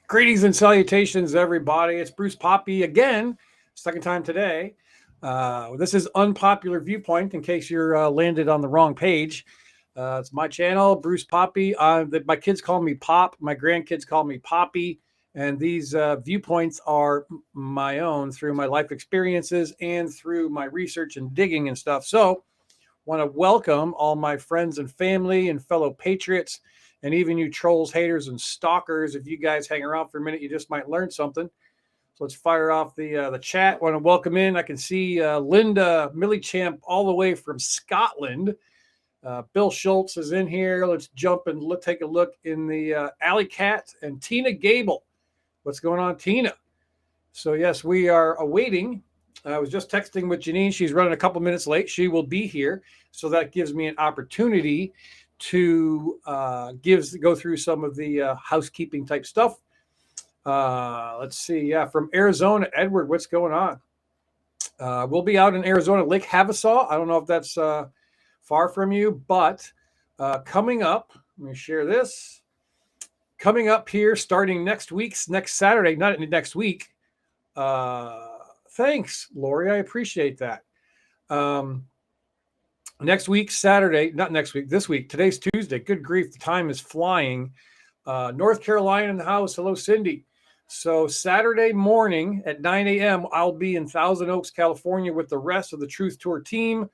Greetings and salutations, everybody. It's Bruce Poppy again, second time today. This is Unpopular Viewpoint, in case you're landed on the wrong page. It's my channel, Bruce Poppy. My kids call me Pop. My grandkids call me Poppy. And these viewpoints are my own through my life experiences and through my research and digging and stuff. So want to welcome all my friends and family and fellow patriots, and even you trolls, haters, and stalkers. If you guys hang around for a minute, you just might learn something. So let's fire off the chat. Want to welcome in. I can see Linda Millichamp all the way from Scotland. Bill Schultz is in here. Let's jump and take a look in the Alley Cat and Tina Gable. What's going on, Tina? So yes, we are awaiting. I was just texting with Janine. She's running a couple minutes late. She will be here. So that gives me an opportunity to go through some of the housekeeping type stuff. Let's see. Yeah, from Arizona, Edward, what's going on? We'll be out in Arizona, Lake Havasu. I don't know if that's far from you, but coming up, let me share this. Coming up here, starting next Saturday, not next week. Thanks, Lori. I appreciate that. Next week, Saturday, not next week, this week. Today's Tuesday. Good grief, the time is flying. North Carolina in the house. Hello, Cindy. So Saturday morning at 9 a.m., I'll be in Thousand Oaks, California with the rest of the Truth Tour team.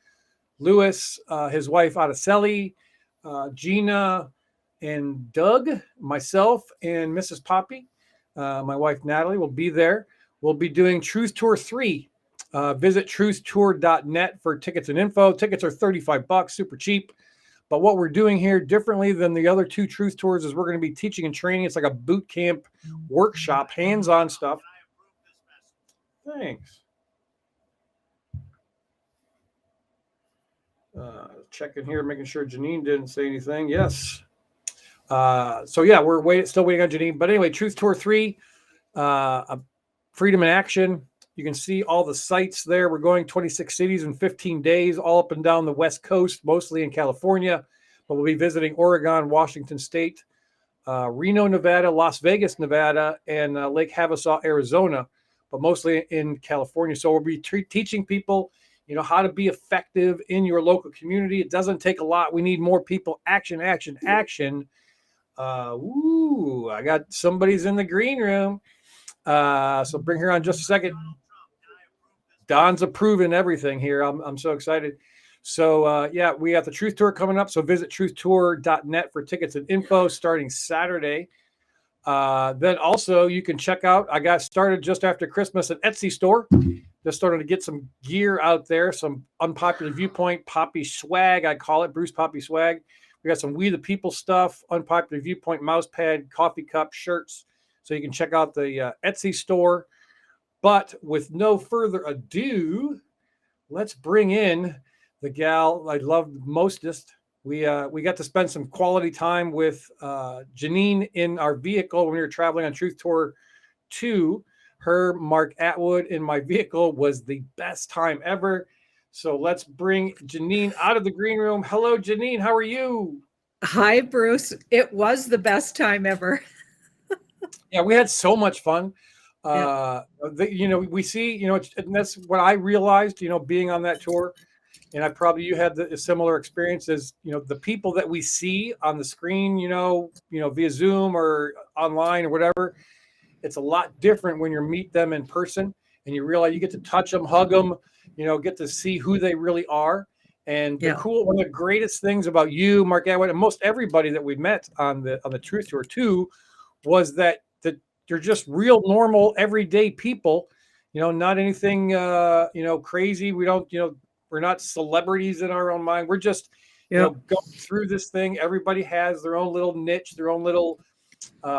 Lewis, his wife, Araceli, Gina, and Doug, myself, and Mrs. Poppy, my wife, Natalie, will be there. We'll be doing Truth Tour 3. Visit truthtour.net for tickets and info. Tickets are $35, super cheap. But what we're doing here differently than the other two Truth Tours is we're going to be teaching and training. It's like a boot camp workshop, hands-on stuff. Thanks. Checking here, making sure Janine didn't say anything. Yes. So yeah, we're still waiting on Janine. But anyway, Truth Tour 3, Freedom in Action. You can see all the sites there. We're going 26 cities in 15 days, all up and down the West Coast, mostly in California. But we'll be visiting Oregon, Washington State, Reno, Nevada, Las Vegas, Nevada, and Lake Havasu, Arizona, but mostly in California. So we'll be teaching people, how to be effective in your local community. It doesn't take a lot. We need more people. Action, action, action. I got somebody's in the green room. So bring her on just a second. Don's approving everything here. I'm so excited. So yeah, we got the Truth Tour coming up. So visit truthtour.net for tickets and info starting Saturday. Then also you can check out, I got started just after Christmas, an Etsy store. Just started to get some gear out there, some Unpopular Viewpoint Poppy swag. I call it Bruce Poppy swag. We got some We the People stuff, Unpopular Viewpoint mouse pad, coffee cup, shirts. So you can check out the Etsy store. But with no further ado, let's bring in the gal I love mostest. We got to spend some quality time with Janine in our vehicle when we were traveling on Truth Tour 2. Her, Mark Atwood, in my vehicle was the best time ever. So let's bring Janine out of the green room. Hello, Janine. How are you? Hi, Bruce. It was the best time ever. Yeah, we had so much fun. We see, and that's what I realized, being on that tour. And you had a similar experience as, the people that we see on the screen, via Zoom or online or whatever. It's a lot different when you meet them in person and you realize you get to touch them, hug them, get to see who they really are. And one of the greatest things about you, Mark Atwood, and most everybody that we met on the Truth Tour 2 was that you're just real, normal, everyday people, not anything, crazy. We don't, we're not celebrities in our own mind. We're just, going through this thing. Everybody has their own little niche, their own little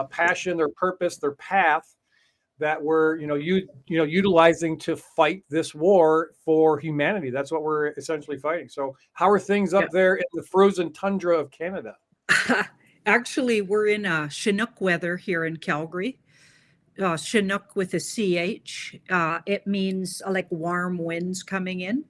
passion, their purpose, their path that we're, utilizing to fight this war for humanity. That's what we're essentially fighting. So how are things up there in the frozen tundra of Canada? Actually, we're in Chinook weather here in Calgary. Chinook with a CH. It means like warm winds coming in.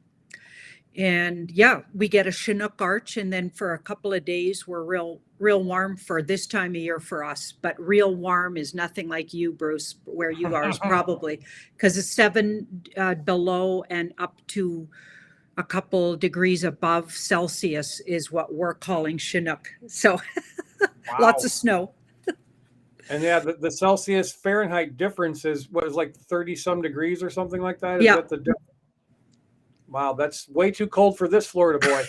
And yeah, we get a Chinook arch, and then for a couple of days we're real warm for this time of year for us. But real warm is nothing like you, Bruce, where you are is probably because it's 7 below and up to a couple degrees above Celsius is what we're calling Chinook. So lots Wow. of snow. And yeah, the Celsius Fahrenheit difference is what is like 30 some degrees or something like that. Is Yeah. that the difference? Wow, that's way too cold for this Florida boy.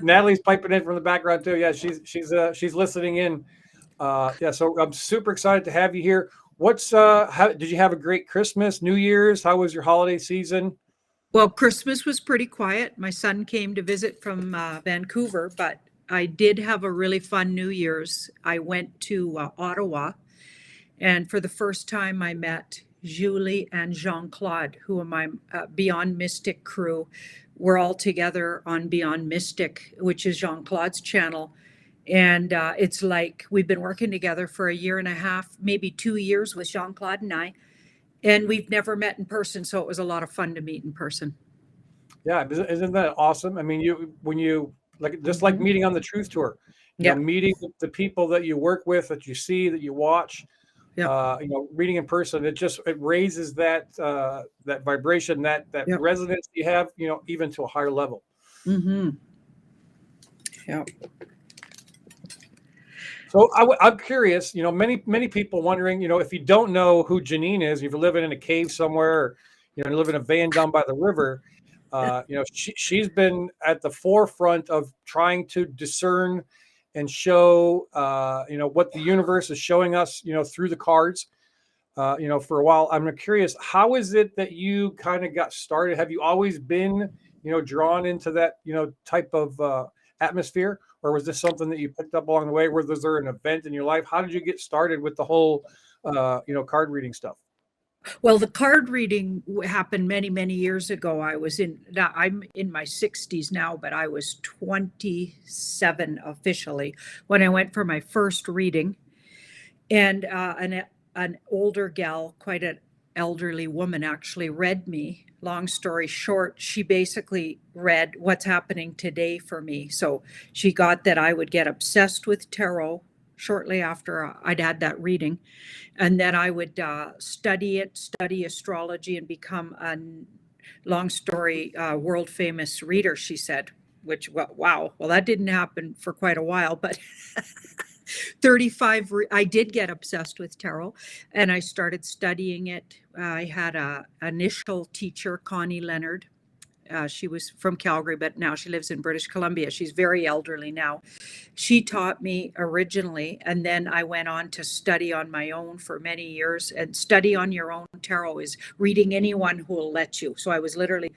Natalie's piping in from the background too. Yeah, she's listening in. Yeah, so I'm super excited to have you here. How did you have a great Christmas, New Year's? How was your holiday season? Well, Christmas was pretty quiet. My son came to visit from Vancouver, but I did have a really fun New Year's. I went to Ottawa, and for the first time, I met Julie and Jean-Claude, who are my Beyond Mystic crew. We're all together on Beyond Mystic, which is Jean-Claude's channel. And it's like we've been working together for a year and a half, maybe 2 years with Jean-Claude and I. And we've never met in person, so it was a lot of fun to meet in person. Yeah, isn't that awesome? I mean, when you like just like meeting on the Truth Tour, Yeah, meeting the people that you work with, that you see, that you watch, yeah, reading in person, it raises that vibration, that yeah. resonance you have, even to a higher level. Mm-hmm. Yeah. So I'm curious, many people wondering, if you don't know who Janine is, if you're living in a cave somewhere, or, you live in a van down by the river, she's been at the forefront of trying to discern and show, what the universe is showing us, through the cards, for a while. I'm curious, how is it that you kind of got started? Have you always been, drawn into that, type of atmosphere? Or was this something that you picked up along the way? Was there an event in your life? How did you get started with the whole, card reading stuff? Well, the card reading happened many, many years ago. I'm in my 60s now, but I was 27 officially when I went for my first reading. And an older gal, quite an elderly woman, actually read me. Long story short, she basically read what's happening today for me. So she got that I would get obsessed with tarot shortly after I'd had that reading. And then I would study astrology, and become a long story world famous reader, she said, which, well, wow. Well, that didn't happen for quite a while, but 35, I did get obsessed with tarot, and I started studying it. I had a initial teacher, Connie Leonard. She was from Calgary, but now she lives in British Columbia. She's very elderly now. She taught me originally, and then I went on to study on my own for many years. And study on your own tarot is reading anyone who will let you. So I was literally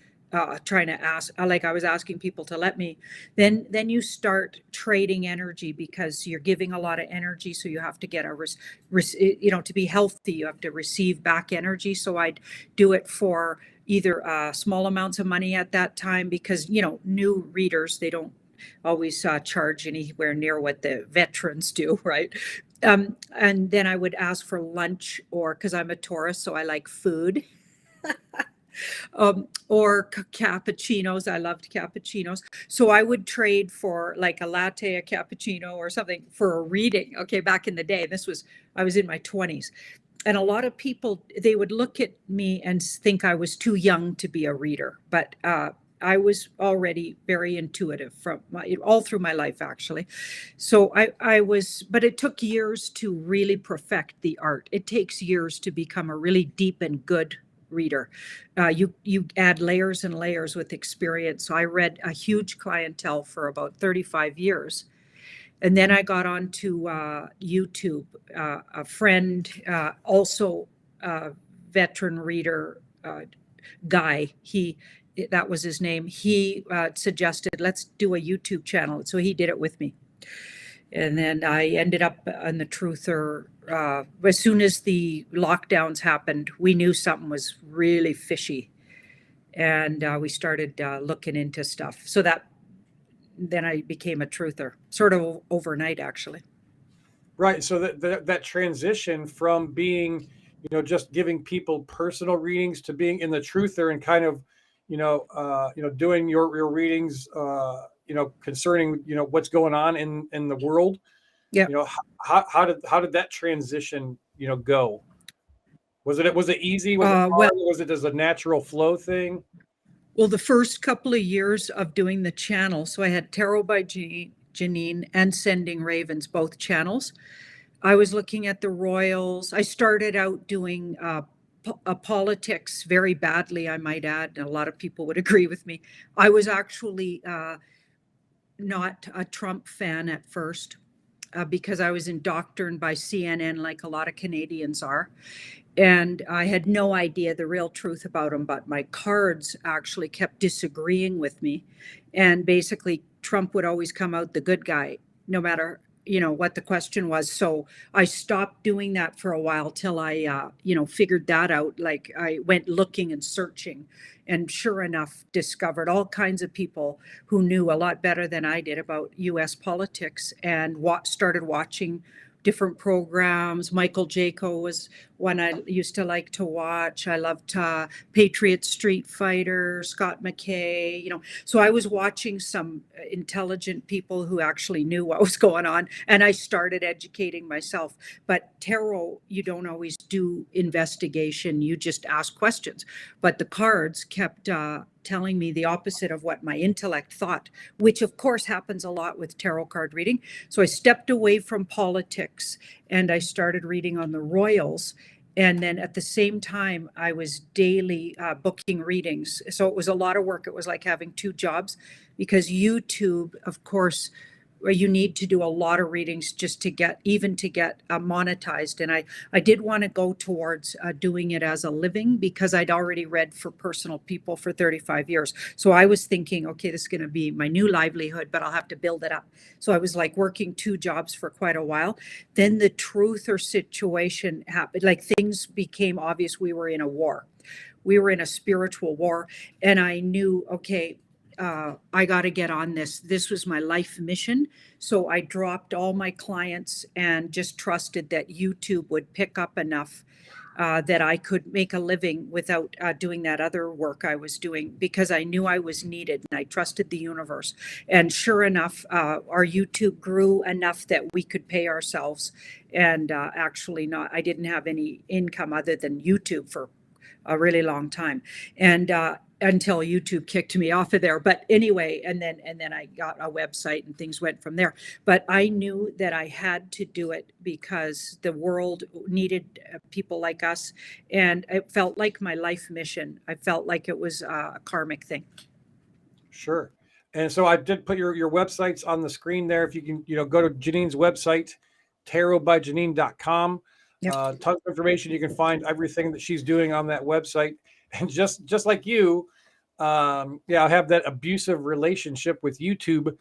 trying to ask, like I was asking people to let me. Then you start trading energy, because you're giving a lot of energy. So you have to get to be healthy, you have to receive back energy. So I'd do it for either small amounts of money at that time, because new readers, they don't always charge anywhere near what the veterans do, right? And then I would ask for lunch, or because I'm a Taurus, so I like food. Or cappuccinos. I loved cappuccinos. So I would trade for like a latte, a cappuccino, or something for a reading. Okay, back in the day, I was in my 20s. And a lot of people, they would look at me and think I was too young to be a reader. But I was already very intuitive all through my life, actually. So but it took years to really perfect the art. It takes years to become a really deep and good reader. You add layers and layers with experience. So I read a huge clientele for about 35 years. And then I got onto YouTube. A friend, also a veteran reader, Guy, that was his name. He suggested, let's do a YouTube channel. So he did it with me. And then I ended up on the Truther. As soon as the lockdowns happened, we knew something was really fishy. And we started looking into stuff. So then I became a truther, sort of overnight, actually. Right. So that transition from being, just giving people personal readings to being in the truther and kind of, doing your readings, concerning, what's going on in the world. Yeah. How did that transition, go? Was it easy? Was it Well, hard? Was it as a natural flow thing? well, the first couple of years of doing the channel, so I had Tarot by Janine and Sending Ravens, both channels. I was looking at the royals. I started out doing politics very badly, I might add, and a lot of people would agree with me. I was actually not a Trump fan at first because I was indoctrined by CNN, like a lot of Canadians are. And I had no idea the real truth about him, but my cards actually kept disagreeing with me. And basically, Trump would always come out the good guy, no matter what the question was. So I stopped doing that for a while till I figured that out. Like, I went looking and searching, and sure enough discovered all kinds of people who knew a lot better than I did about US politics, and started watching different programs. Michael Jaco was one I used to like to watch. I loved Patriot Street Fighter, Scott McKay, So I was watching some intelligent people who actually knew what was going on, and I started educating myself. But tarot, you don't always do investigation, you just ask questions. But the cards kept telling me the opposite of what my intellect thought, which of course happens a lot with tarot card reading. So I stepped away from politics and I started reading on the royals. And then at the same time, I was daily booking readings. So it was a lot of work. It was like having two jobs, because YouTube, of course, you need to do a lot of readings just to get monetized. And I did want to go towards doing it as a living, because I'd already read for personal people for 35 years. So I was thinking, okay, this is going to be my new livelihood, but I'll have to build it up. So I was like working two jobs for quite a while. Then the truther situation happened. Like, things became obvious. We were in a war. We were in a spiritual war. And I knew, okay, I got to get on this. This was my life mission. So I dropped all my clients and just trusted that YouTube would pick up enough that I could make a living without doing that other work I was doing, because I knew I was needed and I trusted the universe. And sure enough, our YouTube grew enough that we could pay ourselves. And I didn't have any income other than YouTube for a really long time. And until YouTube kicked me off of there. But anyway, and then I got a website and things went from there. But I knew that I had to do it because the world needed people like us. And it felt like my life mission. I felt like it was a karmic thing. Sure. And so I did put your websites on the screen there. If you can, go to Janine's website, tarotbyjanine.com. Yep. Tons of information. You can find everything that she's doing on that website. And just like you, I have that abusive relationship with YouTube.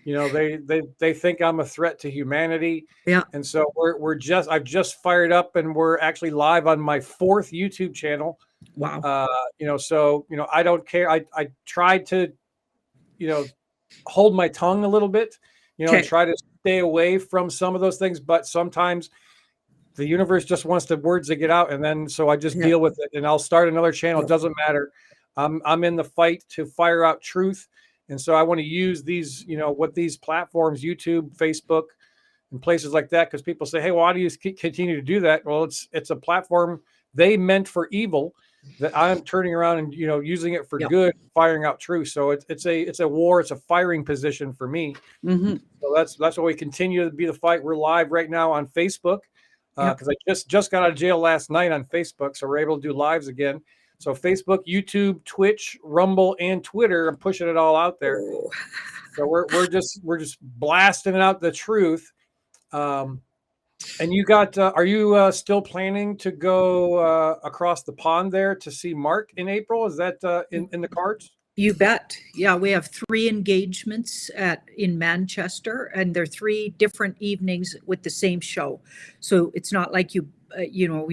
They think I'm a threat to humanity. Yeah. And so I've just fired up, and we're actually live on my 4th YouTube channel. Wow. I don't care. I tried to, hold my tongue a little bit, and try to stay away from some of those things. But sometimes the universe just wants the words to get out. And then, so I just deal with it, and I'll start another channel. It doesn't matter. I'm in the fight to fire out truth. And so I want to use these, what these platforms, YouTube, Facebook, and places like that, because people say, hey, why do you continue to do that? Well, it's a platform they meant for evil that I'm turning around and, using it for good, firing out truth. So it's a war. It's a firing position for me. Mm-hmm. So that's why we continue to be the fight. We're live right now on Facebook, because I just got out of jail last night on Facebook. So we're able to do lives again. So Facebook, YouTube, Twitch, Rumble, and Twitter, I'm pushing it all out there. Oh. So we're just blasting out the truth. And you got, are you still planning to go across the pond there to see Mark in April? Is that in the cards? You bet. Yeah, we have 3 engagements in Manchester, and they're 3 different evenings with the same show. So it's not like you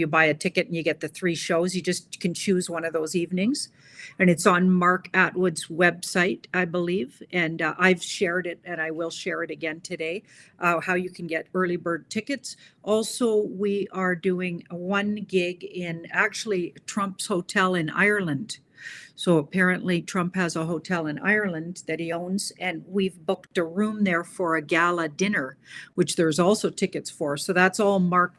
buy a ticket and you get the 3 shows. You just can choose one of those evenings, and it's on Mark Atwood's website, I believe. And I've shared it, and I will share it again today, how you can get early bird tickets. Also, we are doing 1 gig in actually Trump's Hotel in Ireland. So apparently Trump has a hotel in Ireland that he owns, and we've booked a room there for a gala dinner, which there's also tickets for. So that's all Mark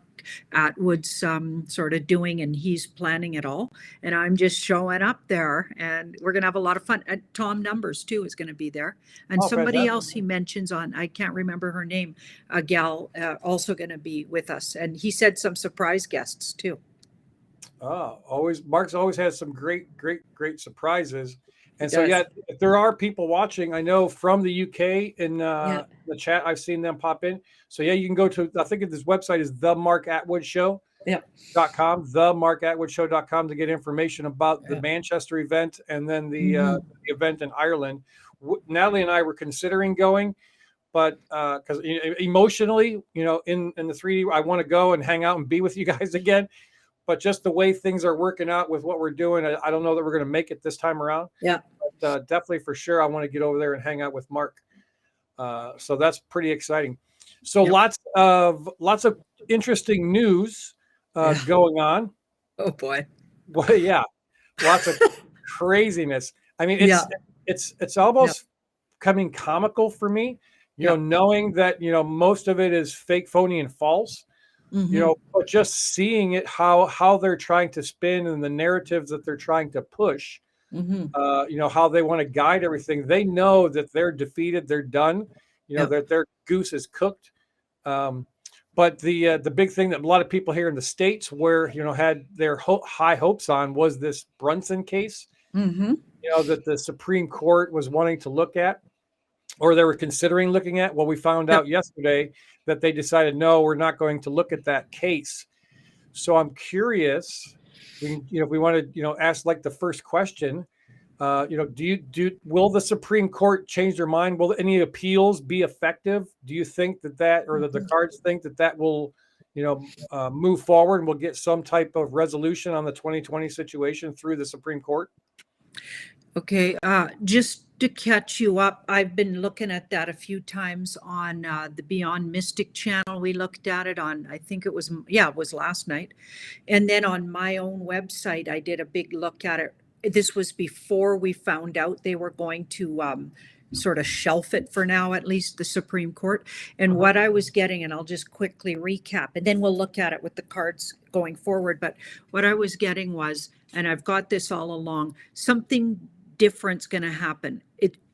Atwood's sort of doing, and he's planning it all. And I'm just showing up there, and we're going to have a lot of fun. And Tom Numbers, too, is going to be there. And Oh, somebody fantastic. else he mentions on, I can't remember her name, a gal also going to be with us. And he said some surprise guests, too. Mark's always has some great surprises. And so, Does. yeah, if there are people watching, I know from the UK in Yeah. the chat, I've seen them pop in. So, yeah, you can go to, I think this website is themarkatwoodshow.com, Yeah. themarkatwoodshow.com to get information about the Yeah. Manchester event and then the Mhm. event in Ireland. Natalie and I were considering going, but because emotionally, in the 3D, I want to go and hang out and be with you guys again. But just the way things are working out with what we're doing, I don't know that we're going to make it this time around. Yeah. But definitely for sure, I want to get over there and hang out with Mark. So that's pretty exciting. So Yep. lots of interesting news Yeah. going on. Oh boy. Well, yeah, lots of craziness. I mean, Yeah. it's almost becoming comical for me, Yeah. knowing that most of it is fake, phony, and false. Mhm. But just seeing it, how they're trying to spin and the narratives that they're trying to push, Mhm. how they want to guide everything. They know that they're defeated, they're done, Yep. that their goose is cooked. But the big thing that a lot of people here in the States had their high hopes on was this Brunson case, Mhm. that the Supreme Court was wanting to look at, or they were considering looking at. Well, we found Yep. out yesterday that they decided, no, we're not going to look at that case. So I'm curious, if we want to, ask like the first question, will the Supreme Court change their mind? Will any appeals be effective? Do you think or that the cards think that will, move forward and we'll get some type of resolution on the 2020 situation through the Supreme Court? Okay, just to catch you up, I've been looking at that a few times on the Beyond Mystic channel. We looked at it on, I think it was last night. And then on my own website, I did a big look at it. This was before we found out they were going to sort of shelf it for now, at least the Supreme Court. And what I was getting, and I'll just quickly recap, and then we'll look at it with the cards going forward. But what I was getting was, and I've got this all along, something different's going to happen.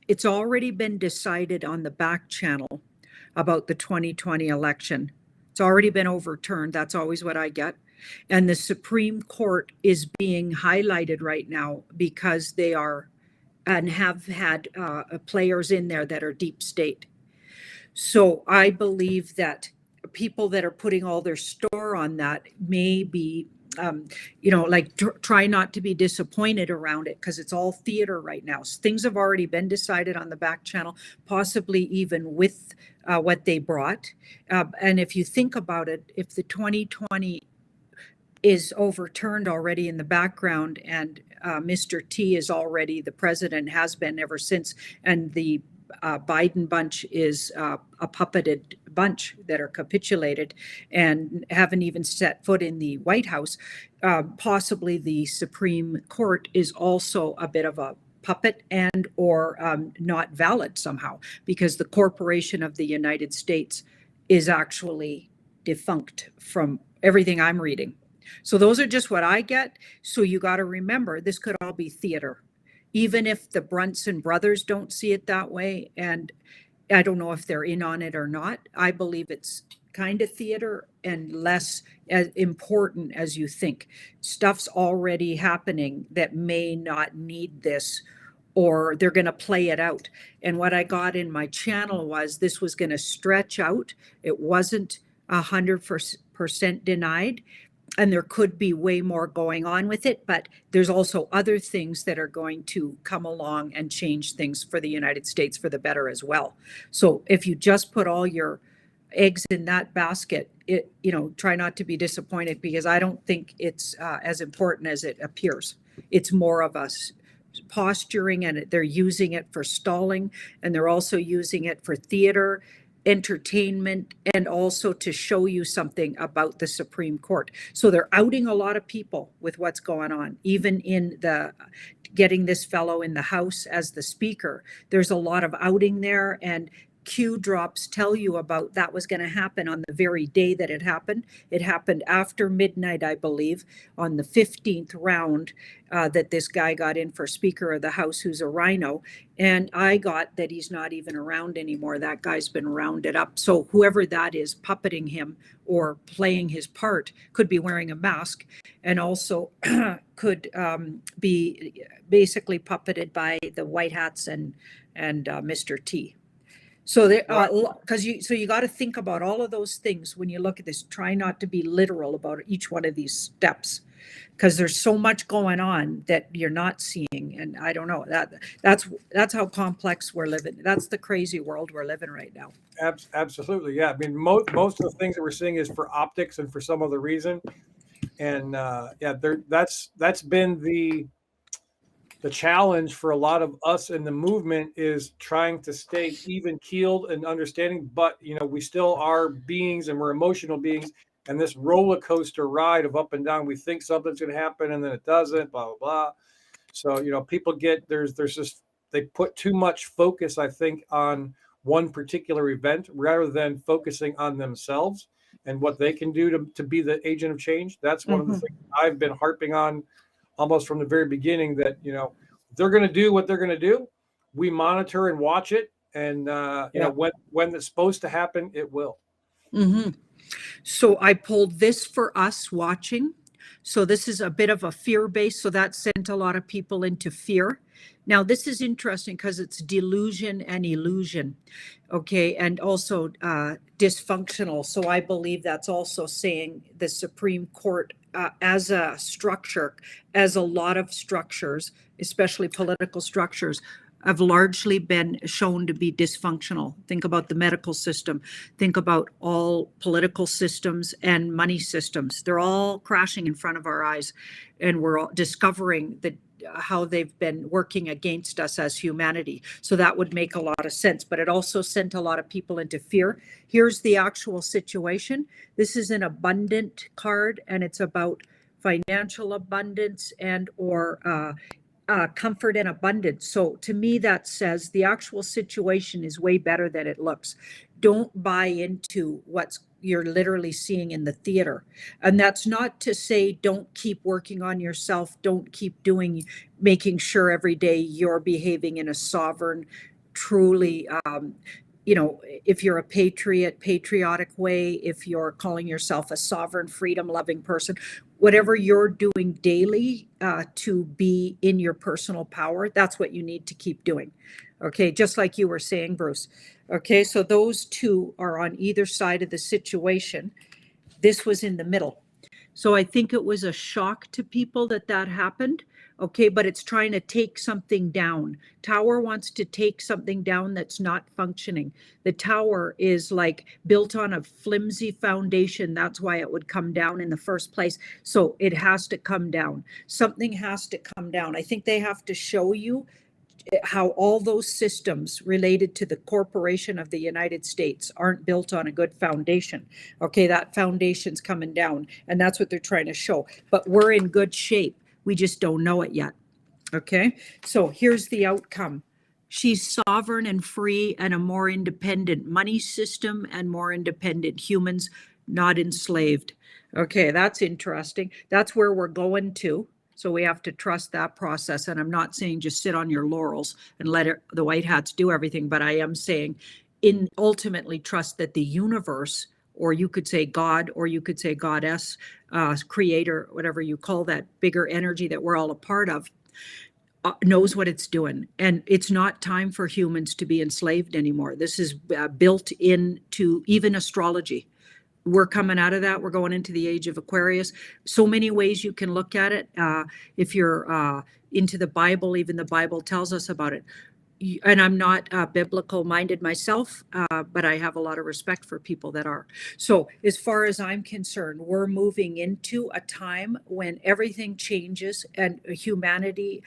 It's already been decided on the back channel about the 2020 election. It's already been overturned. That's always what I get. And the Supreme Court is being highlighted right now because they are and have had players in there that are deep state. So I believe that people that are putting all their store on that may be try not to be disappointed around it, because it's all theater right now. So things have already been decided on the back channel, possibly even with what they brought. And if you think about it, if the 2020 is overturned already in the background, and Mr. T is already the president, has been ever since, and the Biden bunch is a puppeted bunch that are capitulated and haven't even set foot in the White House. Possibly the Supreme Court is also a bit of a puppet and or not valid somehow, because the corporation of the United States is actually defunct from everything I'm reading. So those are just what I get. So you got to remember, this could all be theater. Even if the Brunson brothers don't see it that way, and I don't know if they're in on it or not, I believe it's kind of theater and less as important as you think. Stuff's already happening that may not need this, or they're going to play it out. And what I got in my channel was this was going to stretch out. It wasn't 100% denied. And there could be way more going on with it, but there's also other things that are going to come along and change things for the United States for the better as well. So if you just put all your eggs in that basket, try not to be disappointed, because I don't think it's as important as it appears. It's more of us posturing, and they're using it for stalling, and they're also using it for theater. entertainment, and also to show you something about the Supreme Court. So they're outing a lot of people with what's going on, even in the getting this fellow in the House as the speaker. There's a lot of outing there, and Q drops tell you about that was going to happen on the very day that it happened. It happened after midnight, I believe, on the 15th round that this guy got in for Speaker of the House, who's a rhino. And I got that he's not even around anymore. That guy's been rounded up. So whoever that is puppeting him or playing his part could be wearing a mask, and also could be basically puppeted by the white hats and Mr. T. So there, because you got to think about all of those things when you look at this. Try not to be literal about each one of these steps, because there's so much going on that you're not seeing. And I don't know, that's how complex we're living. That's the crazy world we're living right now. Absolutely, yeah. I mean, most of the things that we're seeing is for optics and for some other reason. And that's been the challenge for a lot of us in the movement, is trying to stay even keeled and understanding. But we still are beings, and we're emotional beings. And this roller coaster ride of up and down, we think something's going to happen and then it doesn't. Blah blah blah. So people get there's just, they put too much focus, I think, on one particular event rather than focusing on themselves and what they can do to be the agent of change. That's one of the things I've been harping on almost from the very beginning, that they're going to do what they're going to do. We monitor and watch it, and when it's supposed to happen, it will. So I pulled this for us watching. So this is a bit of a fear base. So that sent a lot of people into fear. Now this is interesting because it's delusion and illusion. Okay. And also dysfunctional. So I believe that's also saying the Supreme Court as a structure, as a lot of structures, especially political structures, have largely been shown to be dysfunctional. Think about the medical system. Think about all political systems and money systems. They're all crashing in front of our eyes, and we're all discovering how they've been working against us as humanity. So that would make a lot of sense, but it also sent a lot of people into fear. Here's the actual situation. This is an abundant card, and it's about financial abundance and or comfort and abundance. So to me, that says the actual situation is way better than it looks. Don't buy into what's you're literally seeing in the theater. And that's not to say don't keep working on yourself. Don't keep making sure every day you're behaving in a sovereign, truly, if you're a patriotic way, if you're calling yourself a sovereign, freedom-loving person, whatever you're doing daily to be in your personal power, that's what you need to keep doing. Okay, just like you were saying, Bruce. Okay, so those two are on either side of the situation. This was in the middle. So I think it was a shock to people that happened. Okay, but it's trying to take something down. Tower wants to take something down that's not functioning. The tower is like built on a flimsy foundation. That's why it would come down in the first place. So it has to come down. Something has to come down. I think they have to show you how all those systems related to the corporation of the United States aren't built on a good foundation. Okay, that foundation's coming down, and that's what they're trying to show. But we're in good shape. We just don't know it yet. Okay, so here's the outcome. She's sovereign and free and a more independent money system and more independent humans, not enslaved. Okay, that's interesting. That's where we're going to. So we have to trust that process. And I'm not saying just sit on your laurels and let the white hats do everything, but I am saying ultimately trust that the universe, or you could say God, or you could say goddess, creator, whatever you call that bigger energy that we're all a part of, knows what it's doing. And it's not time for humans to be enslaved anymore. This is built into even astrology. We're coming out of that. We're going into the age of Aquarius. So many ways you can look at it. If you're into the Bible, even the Bible tells us about it. And I'm not biblical minded myself, but I have a lot of respect for people that are. So as far as I'm concerned, we're moving into a time when everything changes and humanity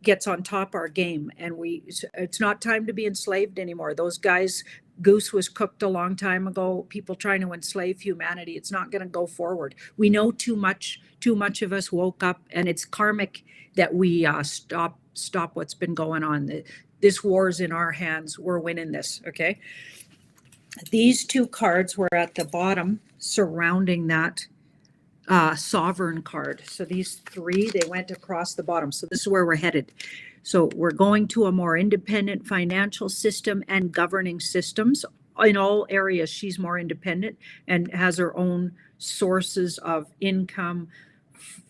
gets on top of our game. And it's not time to be enslaved anymore. Those guys goose was cooked a long time ago, people trying to enslave humanity. It's not going to go forward. We know too much. Too much of us woke up, and it's karmic that we stop what's been going on. This war's in our hands. We're winning this. Okay. These two cards were at the bottom surrounding that sovereign card. So these three, they went across the bottom. So this is where we're headed. So we're going to a more independent financial system and governing systems. In all areas, she's more independent and has her own sources of income,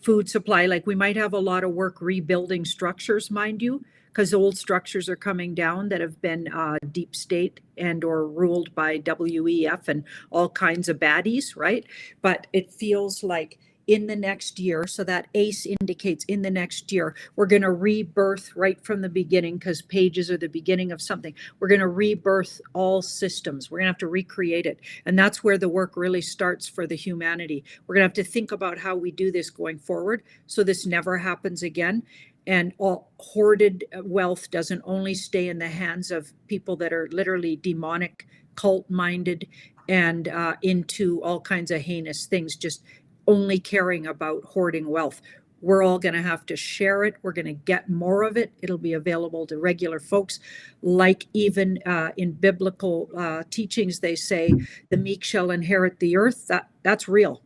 food supply. Like we might have a lot of work rebuilding structures, mind you, because old structures are coming down that have been deep state and or ruled by WEF and all kinds of baddies, right? But it feels like in the next year, so that ace indicates in the next year, we're going to rebirth right from the beginning, because pages are the beginning of something. We're going to rebirth all systems. We're going to have to recreate it. And that's where the work really starts for the humanity. We're going to have to think about how we do this going forward so this never happens again. And all hoarded wealth doesn't only stay in the hands of people that are literally demonic, cult-minded, and into all kinds of heinous things, just only caring about hoarding wealth. We're all going to have to share it. We're going to get more of it. It'll be available to regular folks. Like even in biblical teachings, they say the meek shall inherit the earth. That's real.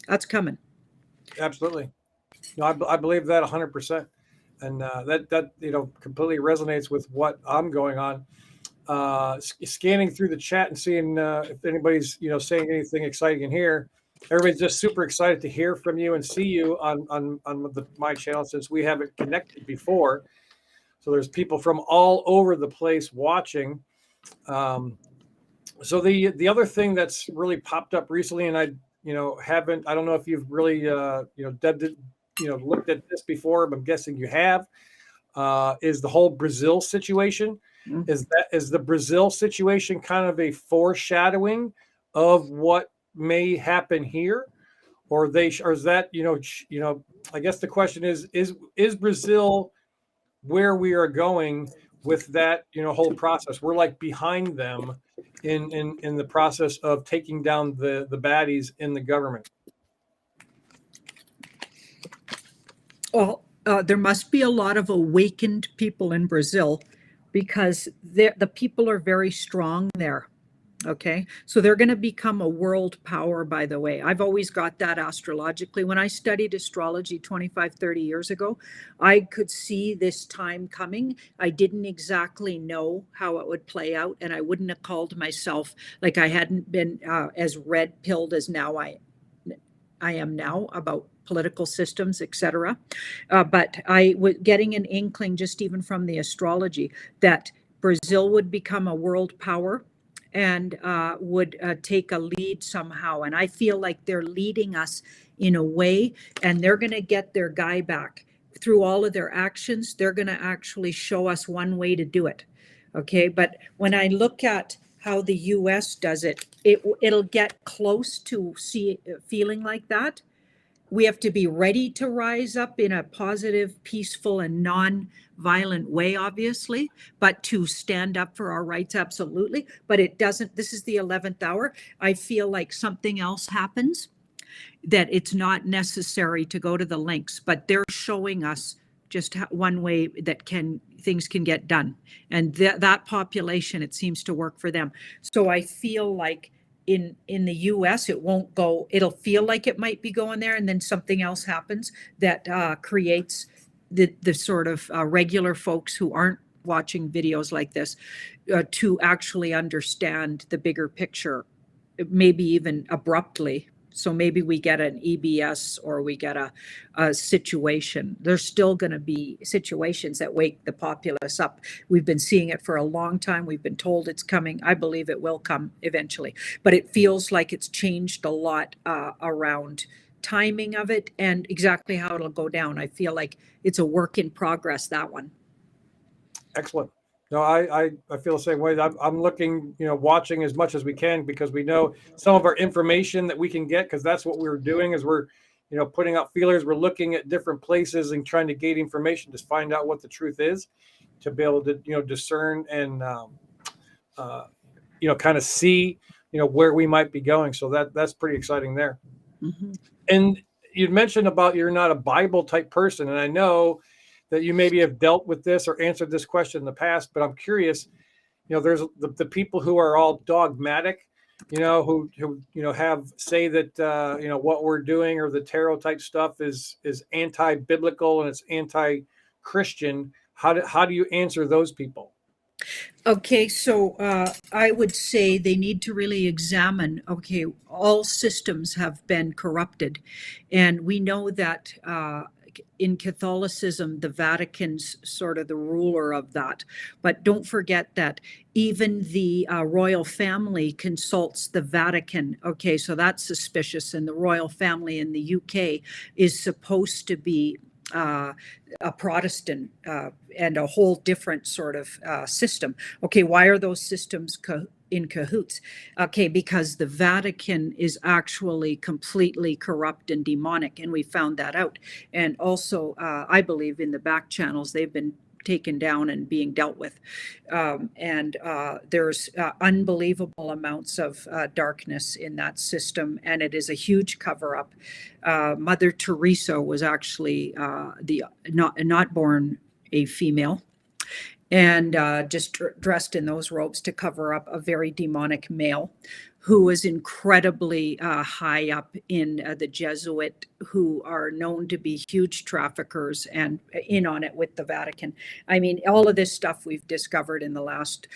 That's coming. Absolutely. No, I believe that 100%. And that completely resonates with what I'm going on. Scanning through the chat and seeing if anybody's saying anything exciting in here. Everybody's just super excited to hear from you and see you on my channel, since we haven't connected before. So there's people from all over the place watching. So the other thing that's really popped up recently, and I don't know if you've really looked at this before, but I'm guessing you have, is the whole Brazil situation. Mm-hmm. Is the Brazil situation kind of a foreshadowing of what may happen here, or is that I guess the question is Brazil where we are going with that whole process? We're like behind them in the process of taking down the baddies in the government. Well, there must be a lot of awakened people in Brazil, because the people are very strong there. Okay, so they're going to become a world power, by the way. I've always got that astrologically. When I studied astrology 25, 30 years ago, I could see this time coming. I didn't exactly know how it would play out, and I wouldn't have called myself, like I hadn't been as red-pilled as now I am now about political systems, etc. But I was getting an inkling, just even from the astrology, that Brazil would become a world power and would take a lead somehow. And I feel like they're leading us in a way, and they're going to get their guy back through all of their actions. They're going to actually show us one way to do it. Okay, but when I look at how the US does it, it'll get close to feeling like that. We have to be ready to rise up in a positive, peaceful, and non-violent way, obviously, but to stand up for our rights, absolutely. But it doesn't, this is the 11th hour. I feel like something else happens, that it's not necessary to go to the links, but they're showing us just one way that things can get done. And that population, it seems to work for them. So I feel like in the US, it'll feel like it might be going there, and then something else happens that creates the sort of regular folks who aren't watching videos like this to actually understand the bigger picture, maybe even abruptly. So maybe we get an EBS, or we get a situation. There's still going to be situations that wake the populace up. We've been seeing it for a long time. We've been told it's coming. I believe it will come eventually. But it feels like it's changed a lot around timing of it and exactly how it'll go down. I feel like it's a work in progress, that one. Excellent. No, I feel the same way. I'm looking, watching as much as we can, because we know some of our information that we can get, because that's what we're doing, is we're, putting out feelers. We're looking at different places and trying to gate information to find out what the truth is, to be able to, discern and kind of see, where we might be going. So that's pretty exciting there. Mhm. And you'd mentioned about you're not a Bible type person. And I know that you maybe have dealt with this or answered this question in the past, but I'm curious, there's the people who are all dogmatic, who have say that, what we're doing or the tarot type stuff is anti-biblical and it's anti-Christian. How do you answer those people? Okay, so I would say they need to really examine, okay, all systems have been corrupted. And we know that in Catholicism, the Vatican's sort of the ruler of that. But don't forget that even the royal family consults the Vatican. Okay, so that's suspicious. And the royal family in the UK is supposed to be a Protestant and a whole different sort of system. Okay, why are those systems in cahoots? Okay, because the Vatican is actually completely corrupt and demonic, and we found that out. And also, I believe in the back channels, they've been taken down and being dealt with. And there's unbelievable amounts of darkness in that system, and it is a huge cover up. Mother Teresa was actually the not born a female, and just dressed in those robes to cover up a very demonic male who was incredibly high up in the Jesuit, who are known to be huge traffickers and in on it with the Vatican. I mean, all of this stuff we've discovered in the last,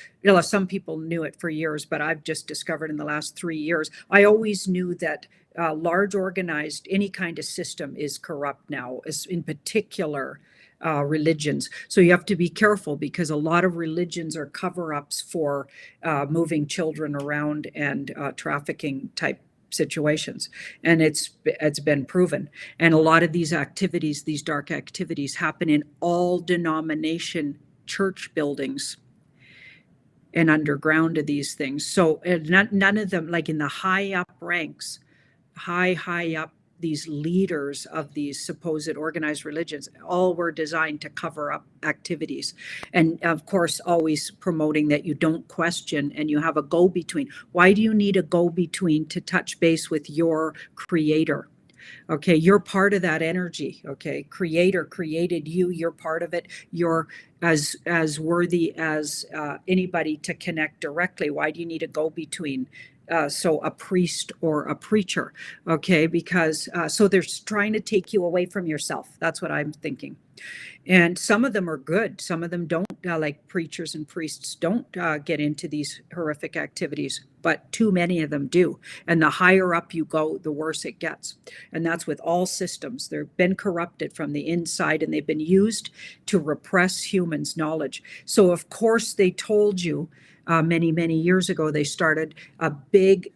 some people knew it for years, but I've just discovered in the last 3 years. I always knew that large organized, any kind of system is corrupt now, in particular religions. So you have to be careful because a lot of religions are cover-ups for moving children around and trafficking type situations. And it's been proven. And a lot of these activities, these dark activities, happen in all denomination church buildings and underground of these things. So none of them, like in the high up ranks, high up, these leaders of these supposed organized religions, all were designed to cover up activities. And of course, always promoting that you don't question and you have a go-between. Why do you need a go-between to touch base with your creator? Okay, you're part of that energy. Okay, creator created you, you're part of it. You're as worthy as anybody to connect directly. Why do you need a go-between? So a priest or a preacher, okay, because so they're trying to take you away from yourself. That's what I'm thinking. And some of them are good. Some of them don't, like preachers and priests don't get into these horrific activities, but too many of them do. And the higher up you go, the worse it gets. And that's with all systems. They've been corrupted from the inside and they've been used to repress humans' knowledge. So of course they told you many years ago, they started a big,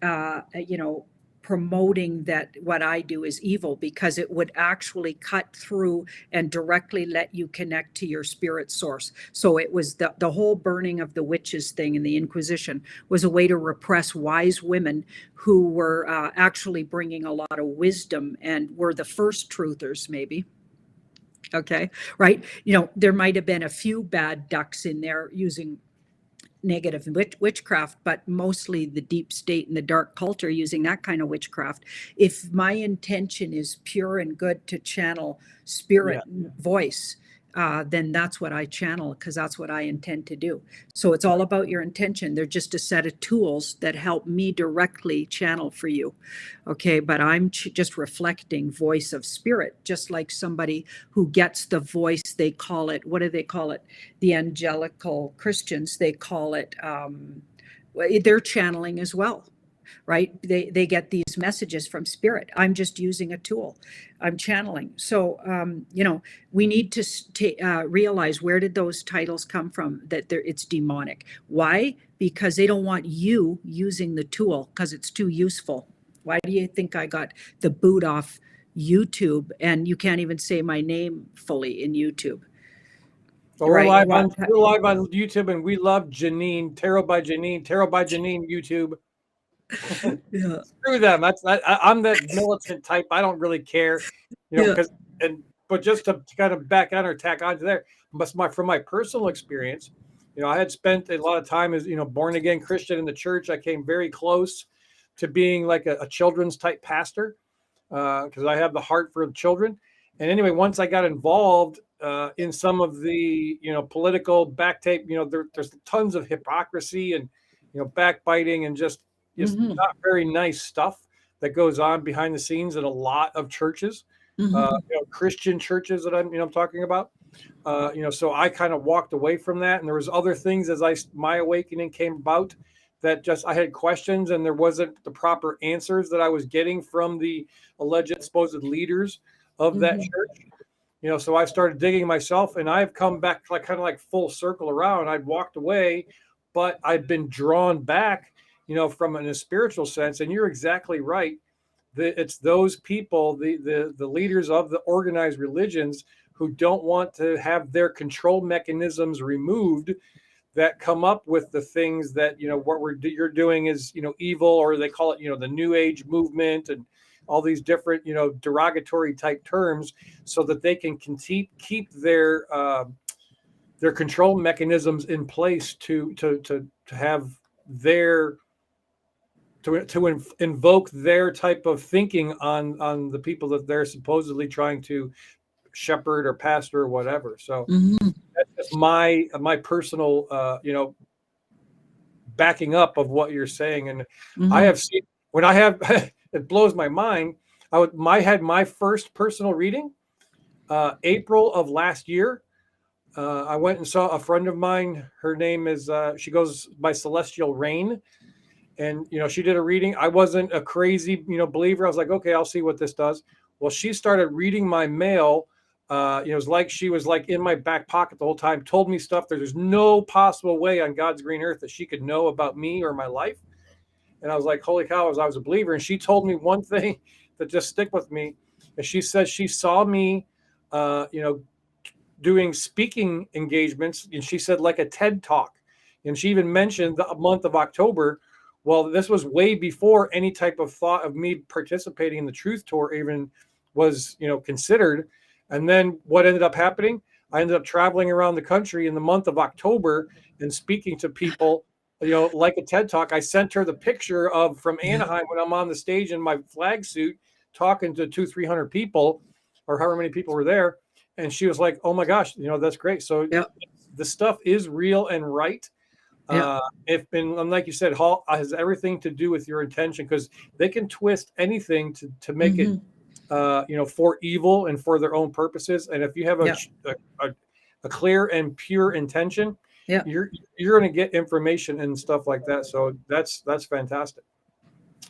promoting that what I do is evil because it would actually cut through and directly let you connect to your spirit source. So it was the whole burning of the witches thing in the Inquisition was a way to repress wise women who were actually bringing a lot of wisdom and were the first truthers, maybe. Okay, right? There might have been a few bad ducks in there using negative witchcraft, but mostly the deep state and the dark culture using that kind of witchcraft. If my intention is pure and good to channel spirit voice, then that's what I channel because that's what I intend to do. So it's all about your intention. They're just a set of tools that help me directly channel for you. Okay, but I'm just reflecting voice of spirit, just like somebody who gets the voice, they call it, what do they call it? The angelical Christians, they call it, they're channeling as well. Right? They get these messages from spirit. I'm just using a tool. I'm channeling. So, we need to realize, where did those titles come from? That it's demonic. Why? Because they don't want you using the tool because it's too useful. Why do you think I got the boot off YouTube and you can't even say my name fully in YouTube? Well, we're live on YouTube, and we love Janine, Tarot by Janine, YouTube. Yeah. Screw them. I'm that militant type. I don't really care, because but just to kind of back on or tack onto there, from my personal experience, I had spent a lot of time as, born again Christian in the church. I came very close to being like a children's type pastor because I have the heart for children. And anyway, once I got involved in some of the, political back tape, there's tons of hypocrisy and, backbiting and just not very nice stuff that goes on behind the scenes in a lot of churches, Christian churches that I'm talking about. So I kind of walked away from that, and there was other things as my awakening came about that just I had questions, and there wasn't the proper answers that I was getting from the alleged supposed leaders of that church. So I started digging myself, and I've come back kind of full circle around. I'd walked away, but I'd been drawn back, from in a spiritual sense. And you're exactly right. It's those people, the leaders of the organized religions who don't want to have their control mechanisms removed, that come up with the things that, what you're doing is, evil, or they call it, the New Age movement and all these different, derogatory type terms, so that they can keep their control mechanisms in place to have their to invoke their type of thinking on the people that they're supposedly trying to shepherd or pastor or whatever. So that's just my personal backing up of what you're saying. And I have seen when I have it blows my mind. I had my first personal reading April of last year. I went and saw a friend of mine. Her name is she goes by Celestial Rain. And, she did a reading. I wasn't a crazy, believer. I was like, okay, I'll see what this does. Well, she started reading my mail. It was like she was in my back pocket the whole time, told me stuff that there's no possible way on God's green earth that she could know about me or my life. And I was like, holy cow, I was a believer. And she told me one thing that just stick with me. And she said she saw me, doing speaking engagements. And she said like a TED Talk. And she even mentioned the month of October. Well, this was way before any type of thought of me participating in the Truth Tour even was, considered. And then what ended up happening? I ended up traveling around the country in the month of October and speaking to people, like a TED Talk. I sent her the picture from Anaheim when I'm on the stage in my flag suit talking to 200-300 people, or however many people were there. And she was like, oh my gosh, that's great. So the stuff is real and right. And like you said, has everything to do with your intention, because they can twist anything to make it, for evil and for their own purposes. And if you have a clear and pure intention, you're going to get information and stuff like that. So that's fantastic.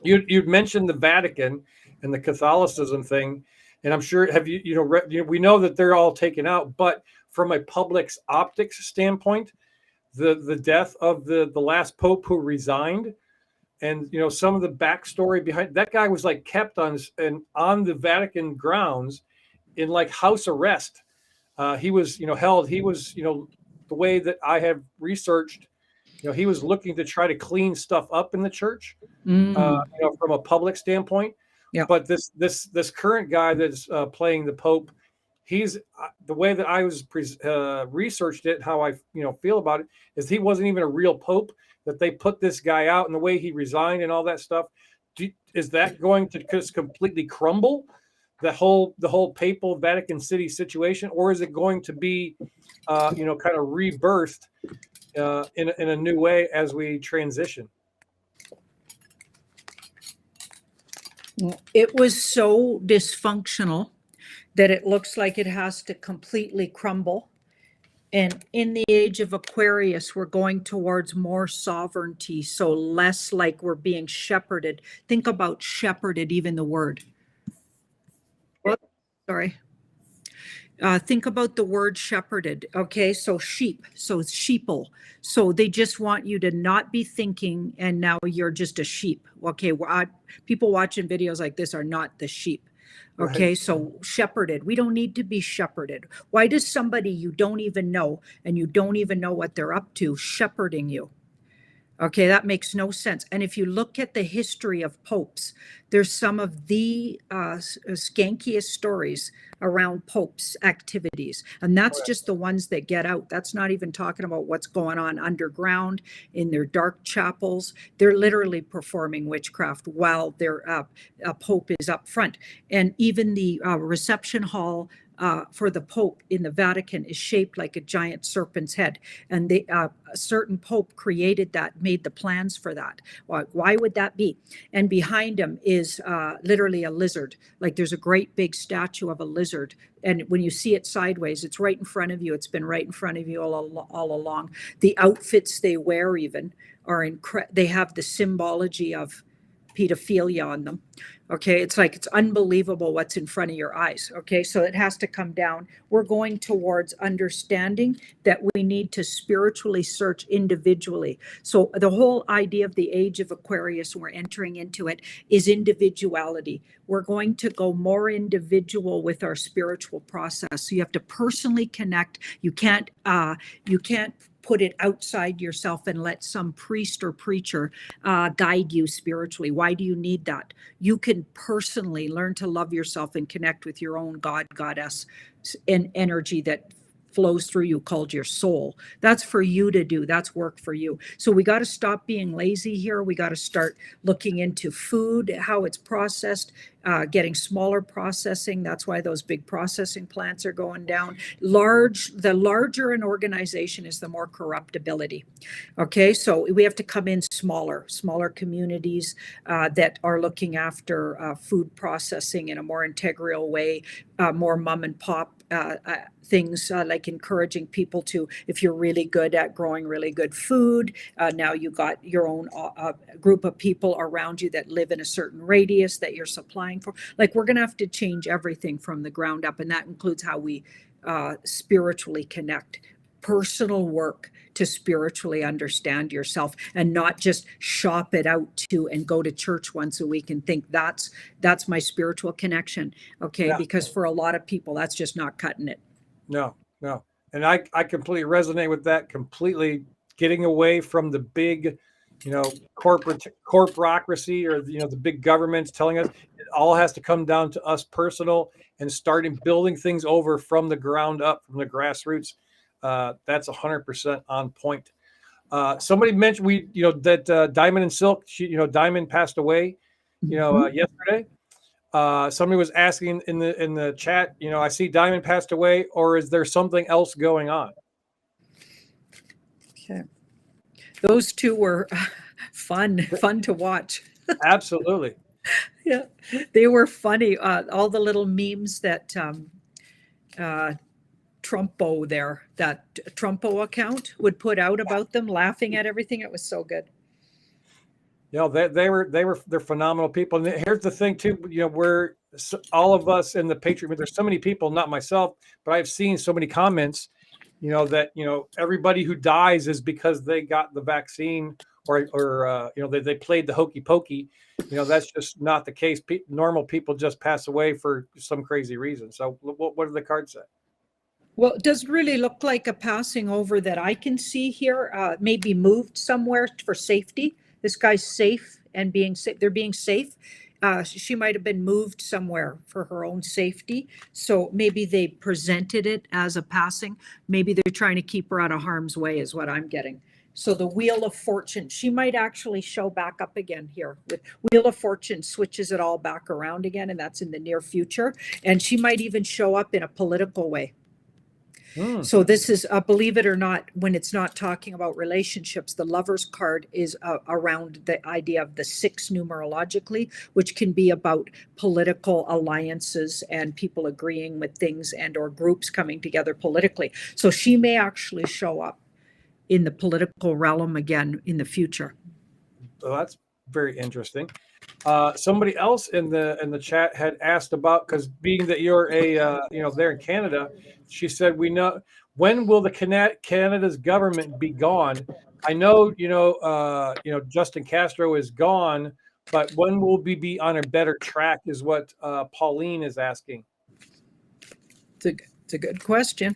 You'd mentioned the Vatican and the Catholicism thing, and I'm sure we know that they're all taken out, but from a public's optics standpoint, the death of the last pope who resigned, and some of the backstory behind that guy was kept on the Vatican grounds in house arrest. He was held. He was the way that I have researched, he was looking to try to clean stuff up in the church, from a public standpoint. But this current guy that's playing the pope, he's the way that I was researched it, how I feel about it, is he wasn't even a real pope, that they put this guy out, and the way he resigned and all that stuff. Is that going to just completely crumble the whole papal Vatican City situation, or is it going to be kind of rebirthed in a new way as we transition? It was so dysfunctional that it looks like it has to completely crumble. And in the age of Aquarius, we're going towards more sovereignty, so less like we're being shepherded. Think about shepherded, even the word. Sorry. Think about the word shepherded. Okay, so sheep, so it's sheeple. So they just want you to not be thinking, and now you're just a sheep. Okay, people watching videos like this are not the sheep. Okay, right. So shepherded. We don't need to be shepherded. Why does somebody you don't even know, and you don't even know what they're up to, shepherding you? Okay, that makes no sense. And if you look at the history of popes, there's some of the skankiest stories around popes' activities. And that's just the ones that get out. That's not even talking about what's going on underground in their dark chapels. They're literally performing witchcraft while their a pope is up front. And even the reception hall for the Pope in the Vatican is shaped like a giant serpent's head. And a certain Pope created that, made the plans for that. Why would that be? And behind him is literally a lizard. Like there's a great big statue of a lizard. And when you see it sideways, it's right in front of you. It's been right in front of you all along. The outfits they wear even are they have the symbology of pedophilia on them. Okay, it's like it's unbelievable what's in front of your eyes. Okay, so it has to come down. We're going towards understanding that we need to spiritually search individually. So the whole idea of the age of Aquarius, we're entering into it, is individuality. We're going to go more individual with our spiritual process. So you have to personally connect. You can't put it outside yourself and let some priest or preacher guide you spiritually. Why do you need that? You can personally learn to love yourself and connect with your own God, goddess, and energy that flows through you called your soul. That's for you to do. That's work for you. So we got to stop being lazy here. We got to start looking into food, how it's processed, getting smaller processing. That's why those big processing plants are going down. The larger an organization is, the more corruptibility. Okay, so we have to come in smaller communities that are looking after food processing in a more integral way, more mom and pop things, like encouraging people to, if you're really good at growing really good food, now you got your own group of people around you that live in a certain radius that you're supplying for. Like we're going to have to change everything from the ground up, and that includes how we spiritually connect. Personal work to spiritually understand yourself, and not just shop it out to and go to church once a week and think that's my spiritual connection. Okay, Yeah. because for a lot of people that's just not cutting it. No. And I completely resonate with that, completely getting away from the big, corporatocracy, or, the big governments telling us. It all has to come down to us personal, and starting building things over from the ground up, from the grassroots. That's 100% on point. Somebody mentioned that Diamond and Silk, Diamond passed away, yesterday. Somebody was asking in the chat, I see Diamond passed away, or is there something else going on? Okay. Those two were fun to watch. Absolutely. Yeah, they were funny. All the little memes that Trumpo there, that Trumpo account would put out about them, laughing at everything. It was so good. They're phenomenal people. And here's the thing too, we're all of us in the Patriot. There's so many people, not myself, but I've seen so many comments, that everybody who dies is because they got the vaccine, or they played the hokey pokey. That's just not the case. Normal people just pass away for some crazy reason. So what do the cards say? Well, it doesn't really look like a passing over that I can see here. Maybe moved somewhere for safety. This guy's safe and they're being safe. She might have been moved somewhere for her own safety. So maybe they presented it as a passing. Maybe they're trying to keep her out of harm's way, is what I'm getting. So the Wheel of Fortune, she might actually show back up again here. With Wheel of Fortune switches it all back around again, and that's in the near future. And she might even show up in a political way. So this is, believe it or not, when it's not talking about relationships, the Lover's card is around the idea of the 6 numerologically, which can be about political alliances and people agreeing with things, and or groups coming together politically. So she may actually show up in the political realm again in the future. So that's very interesting. Somebody else in the chat had asked about, because being that you're there in Canada, she said, we know, when will the Canada's government be gone? I know Justin Castro is gone, but when will we be on a better track, is what Pauline is asking. It's a good question.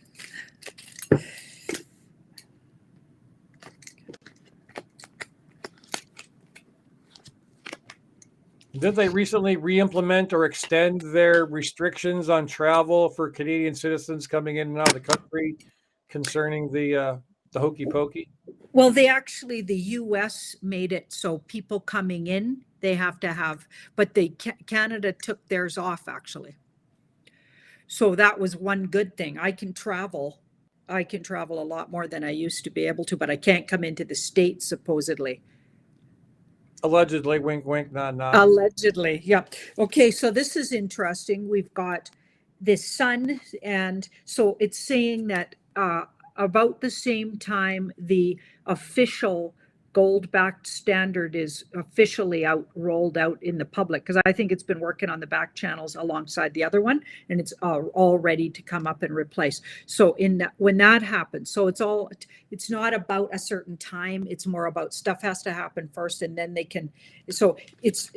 Did they recently re-implement or extend their restrictions on travel for Canadian citizens coming in and out of the country concerning the hokey pokey? Well, the US made it so people coming in, they have to have, but Canada took theirs off actually. So that was one good thing. I can travel. I can travel a lot more than I used to be able to, but I can't come into the States supposedly. Allegedly, wink, wink, nod, nod. Allegedly, yeah. Okay, so this is interesting. We've got the sun, and so it's saying that about the same time the official gold-backed standard is officially rolled out in the public, because I think it's been working on the back channels alongside the other one, and it's all ready to come up and replace. So when that happens, so it's not about a certain time. It's more about stuff has to happen first, and then they can. So it's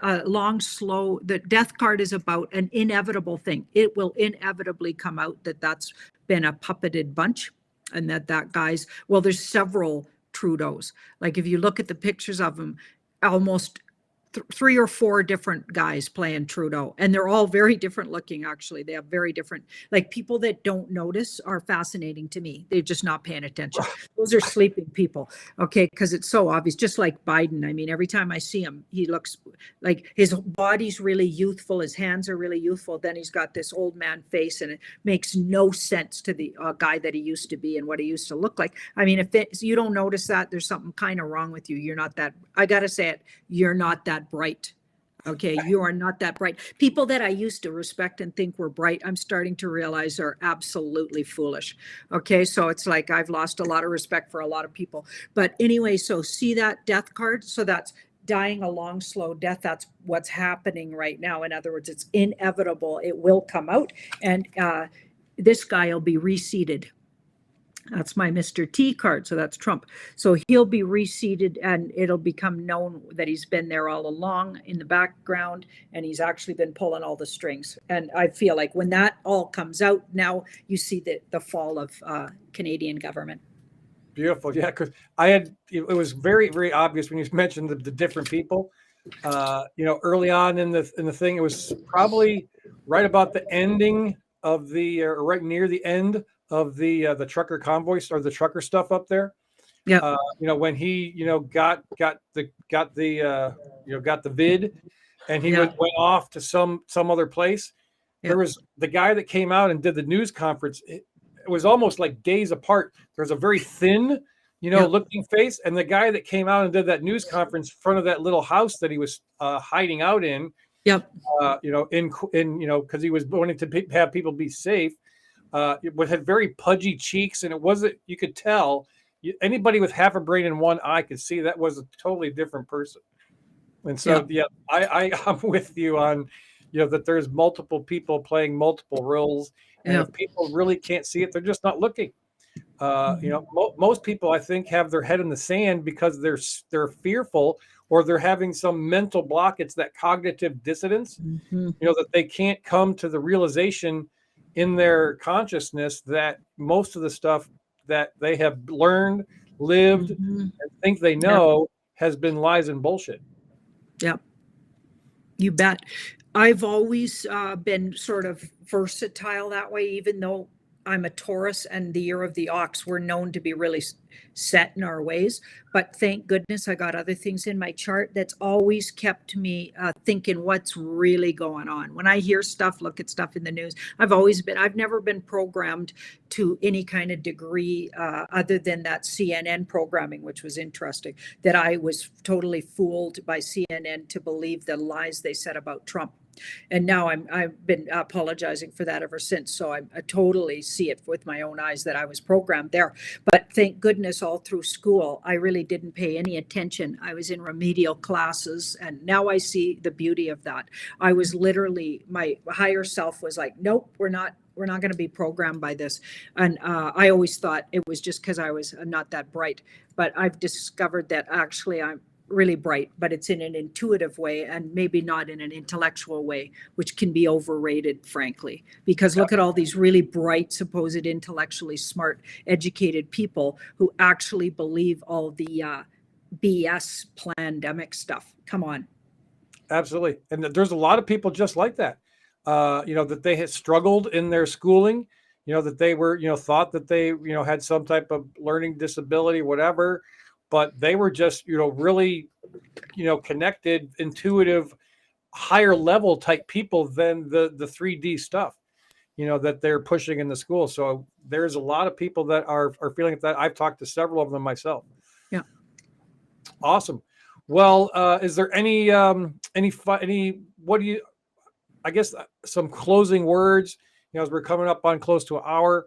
long, slow. The death card is about an inevitable thing. It will inevitably come out that that's been a puppeted bunch, and that guy's, well, there's several Trudeaus. Like if you look at the pictures of them, almost 3 or 4 different guys playing Trudeau, and they're all very different looking. Actually, they have very different, like, people that don't notice are fascinating to me. They're just not paying attention. Those are sleeping people. Okay. Because it's so obvious, just like Biden. I mean, every time I see him, he looks like his body's really youthful. His hands are really youthful. Then he's got this old man face, and it makes no sense to the guy that he used to be and what he used to look like. I mean, if you don't notice that, there's something kind of wrong with you. You're not that, I got to say it, you're not that bright. Okay, you are not that bright. People that I used to respect and think were bright, I'm starting to realize are absolutely foolish. Okay, so it's like I've lost a lot of respect for a lot of people. But anyway, so see that death card? So that's dying a long, slow death. That's what's happening right now. In other words, it's inevitable. It will come out, and this guy will be reseated. That's my Mr. T card. So that's Trump. So he'll be reseated, and it'll become known that he's been there all along in the background, and he's actually been pulling all the strings. And I feel like when that all comes out, now you see the fall of Canadian government. Beautiful. Yeah. Cause it was very, very obvious when you mentioned the different people, early on in the thing. It was probably right about the ending of or right near the end of the trucker convoy, or the trucker stuff up there. Yeah. When he, got the vid, and he went off to some other place. Yeah. There was the guy that came out and did the news conference. It was almost like days apart. There's a very thin, looking face, and the guy that came out and did that news conference in front of that little house that he was hiding out in. Yep. Because he was wanting to have people be safe. It had very pudgy cheeks, and it wasn't. You could tell anybody with half a brain and one eye could see that was a totally different person. And so, I'm with you on, that there's multiple people playing multiple roles, and if people really can't see it, they're just not looking. Most people, I think, have their head in the sand because they're fearful, or they're having some mental block. It's that cognitive dissonance, that they can't come to the realization in their consciousness that most of the stuff that they have learned, lived, and think they know has been lies and bullshit. Yeah, you bet. I've always been sort of versatile that way, even though I'm a Taurus and the year of the ox, we're known to be really set in our ways. But thank goodness I got other things in my chart that's always kept me thinking what's really going on. When I hear stuff, look at stuff in the news, I've never been programmed to any kind of degree other tthan that CNN programming, which was interesting, that I was totally fooled by CNN to believe the lies they said about Trump. And now I've been apologizing for that ever since. So I totally see it with my own eyes that I was programmed there. But thank goodness all through school, I really didn't pay any attention. I was in remedial classes, and now I see the beauty of that. I was literally, my higher self was like, nope, we're not going to be programmed by this. And I always thought it was just because I was not that bright. But I've discovered that actually I'm really bright, but it's in an intuitive way and maybe not in an intellectual way, which can be overrated, frankly, because look at all these really bright, supposed intellectually smart, educated people who actually believe all the BS pandemic stuff. Come on. Absolutely. And there's a lot of people just like that, that they had struggled in their schooling, that they were, thought that they, had some type of learning disability, whatever, but they were just, really, connected, intuitive, higher level type people than the 3D stuff, that they're pushing in the school. So there's a lot of people that are feeling that. I've talked to several of them myself. Yeah. Awesome. Well, is there what do you, I guess, some closing words, as we're coming up on close to an hour,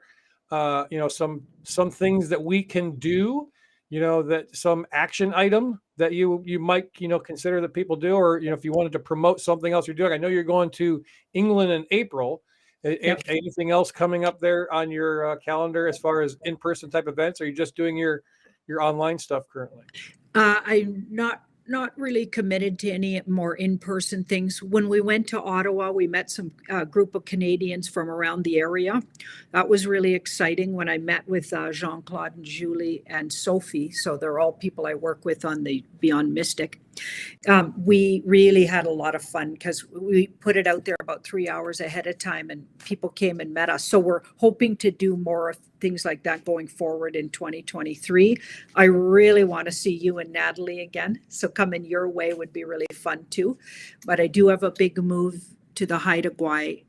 some things that we can do, that some action item that you might, consider that people do, or, if you wanted to promote something else you're doing. I know you're going to England in April. Yep. Anything else coming up there on your calendar as far as in-person type events? Or are you just doing your online stuff currently? I'm not really committed to any more in-person things. When we went to Ottawa, we met some group of Canadians from around the area. That was really exciting when I met with Jean-Claude and Julie and Sophie. So they're all people I work with on the Beyond Mystic. We really had a lot of fun because we put it out there about 3 hours ahead of time and people came and met us. So we're hoping to do more things like that going forward in 2023. I really want to see you and Natalie again. So coming your way would be really fun too. But I do have a big move to the Haida Gwaii.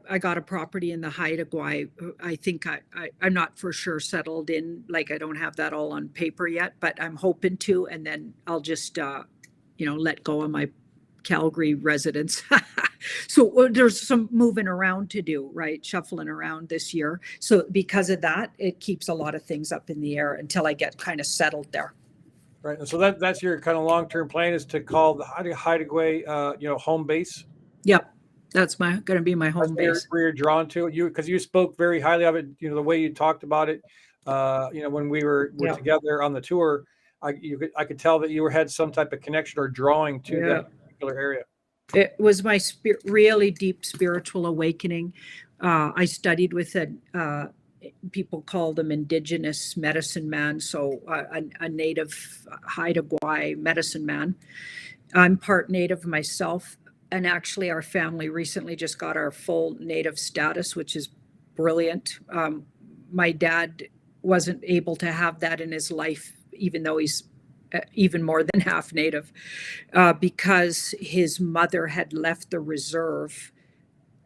I got a property in the Haida Gwaii. I think I'm not for sure settled in, like I don't have that all on paper yet, but I'm hoping to, and then I'll just, let go of my Calgary residence. So there's some moving around to do, right? Shuffling around this year. So because of that, it keeps a lot of things up in the air until I get kind of settled there. Right. And so that's your kind of long-term plan, is to call the Haida Gwaii, home base. Yep. That's going to be my home base. Where you're drawn to it, because you spoke very highly of it. The way you talked about it, when we were together on the tour, I could tell that you had some type of connection or drawing to that particular area. It was my really deep spiritual awakening. I studied with people called them Indigenous medicine man, so a native Haida Gwaii medicine man. I'm part Native myself. And actually, our family recently just got our full Native status, which is brilliant. My dad wasn't able to have that in his life, even though he's even more than half Native, because his mother had left the reserve.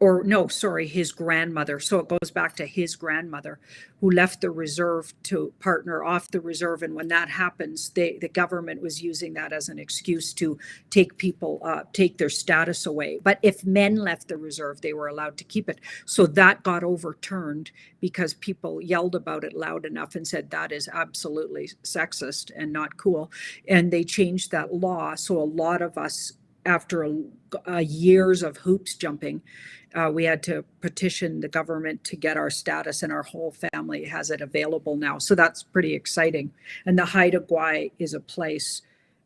His grandmother. So it goes back to his grandmother who left the reserve to partner off the reserve. And when that happens, the government was using that as an excuse to take their status away. But if men left the reserve, they were allowed to keep it. So that got overturned because people yelled about it loud enough and said that is absolutely sexist and not cool. And they changed that law. So a lot of us, after years of hoops jumping, we had to petition the government to get our status, and our whole family has it available now. So that's pretty exciting. And the Haida Gwaii is a place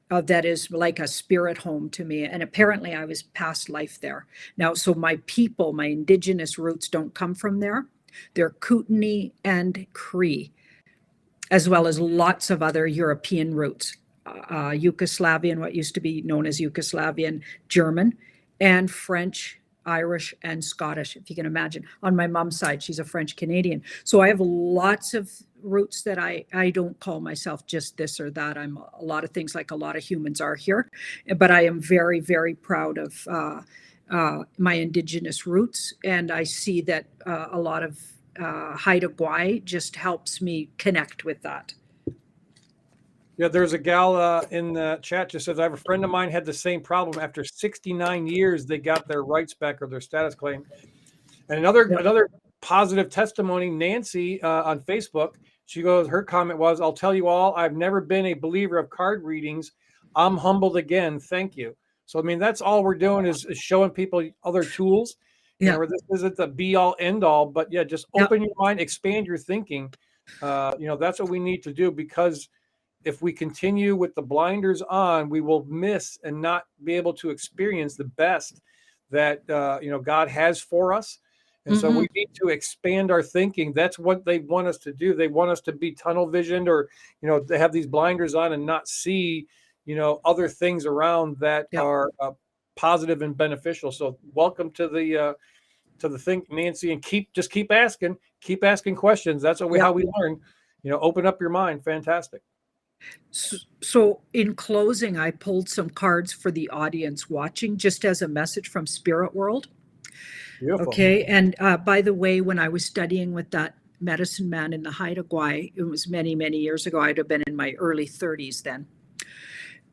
that is like a spirit home to me. And apparently I was past life there. Now, so my people, my Indigenous roots don't come from there. They're Kootenai and Cree, as well as lots of other European roots. Yugoslavian, what used to be known as Yugoslavian, German, and French, Irish, and Scottish, if you can imagine. On my mom's side, she's a French Canadian. So I have lots of roots that I don't call myself just this or that. I'm a lot of things like a lot of humans are here. But I am very, very proud of my Indigenous roots. And I see that a lot of Haida Gwaii just helps me connect with that. Yeah, there's a gal in the chat just says, I have a friend of mine had the same problem. After 69 years, they got their rights back, or their status claim. And another positive testimony, Nancy on Facebook, she goes, her comment was, I'll tell you all, I've never been a believer of card readings. I'm humbled again. Thank you. So, I mean, that's all we're doing is showing people other tools. Yeah. This isn't the be all end all, but just open your mind, expand your thinking. That's what we need to do, because if we continue with the blinders on, we will miss and not be able to experience the best that, God has for us. And so we need to expand our thinking. That's what they want us to do. They want us to be tunnel visioned, or, they have these blinders on and not see, other things around that Yep. are positive and beneficial. So welcome to the thing, Nancy, and keep asking questions. That's how Yep. we learn. Open up your mind. Fantastic. So in closing, I pulled some cards for the audience watching, just as a message from Spirit World. Beautiful. Okay. And by the way, when I was studying with that medicine man in the Haida Gwaii, it was many, many years ago. I'd have been in my early 30s then.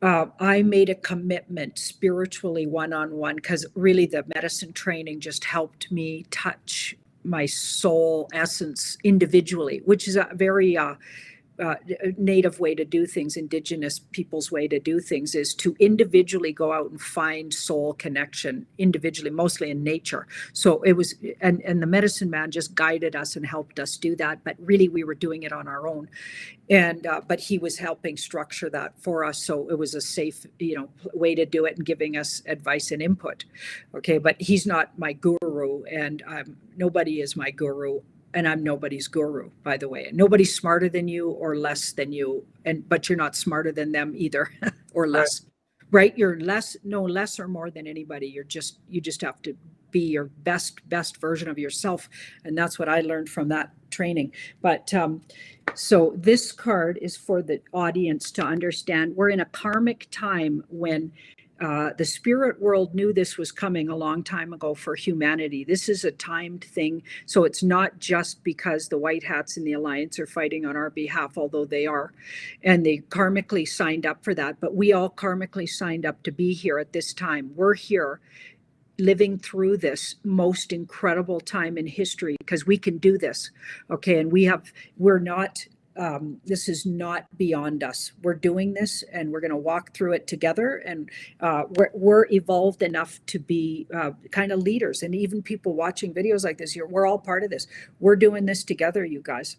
I made a commitment spiritually one-on-one, because really the medicine training just helped me touch my soul essence individually, which is a very native way to do things, indigenous people's way to do things, is to individually go out and find soul connection individually, mostly in nature. So it was, and the medicine man just guided us and helped us do that. But really we were doing it on our own. And, but he was helping structure that for us. So it was a safe, way to do it and giving us advice and input. Okay. But he's not my guru, and nobody is my guru. And I'm nobody's guru, by the way. Nobody's smarter than you or less than you, but you're not smarter than them either, or less. Right? You're no less or more than anybody. You just have to be your best version of yourself, and that's what I learned from that training. But so this card is for the audience to understand. We're in a karmic time when the spirit world knew this was coming a long time ago for humanity. This is a timed thing. So it's not just because the white hats in the alliance are fighting on our behalf, although they are, and they karmically signed up for that. But we all karmically signed up to be here at this time. We're here living through this most incredible time in history because we can do this. Okay. And we're not, this is not beyond us. We're doing this, and we're going to walk through it together. And we're evolved enough to be kind of leaders. And even people watching videos like this, we're all part of this. We're doing this together, you guys.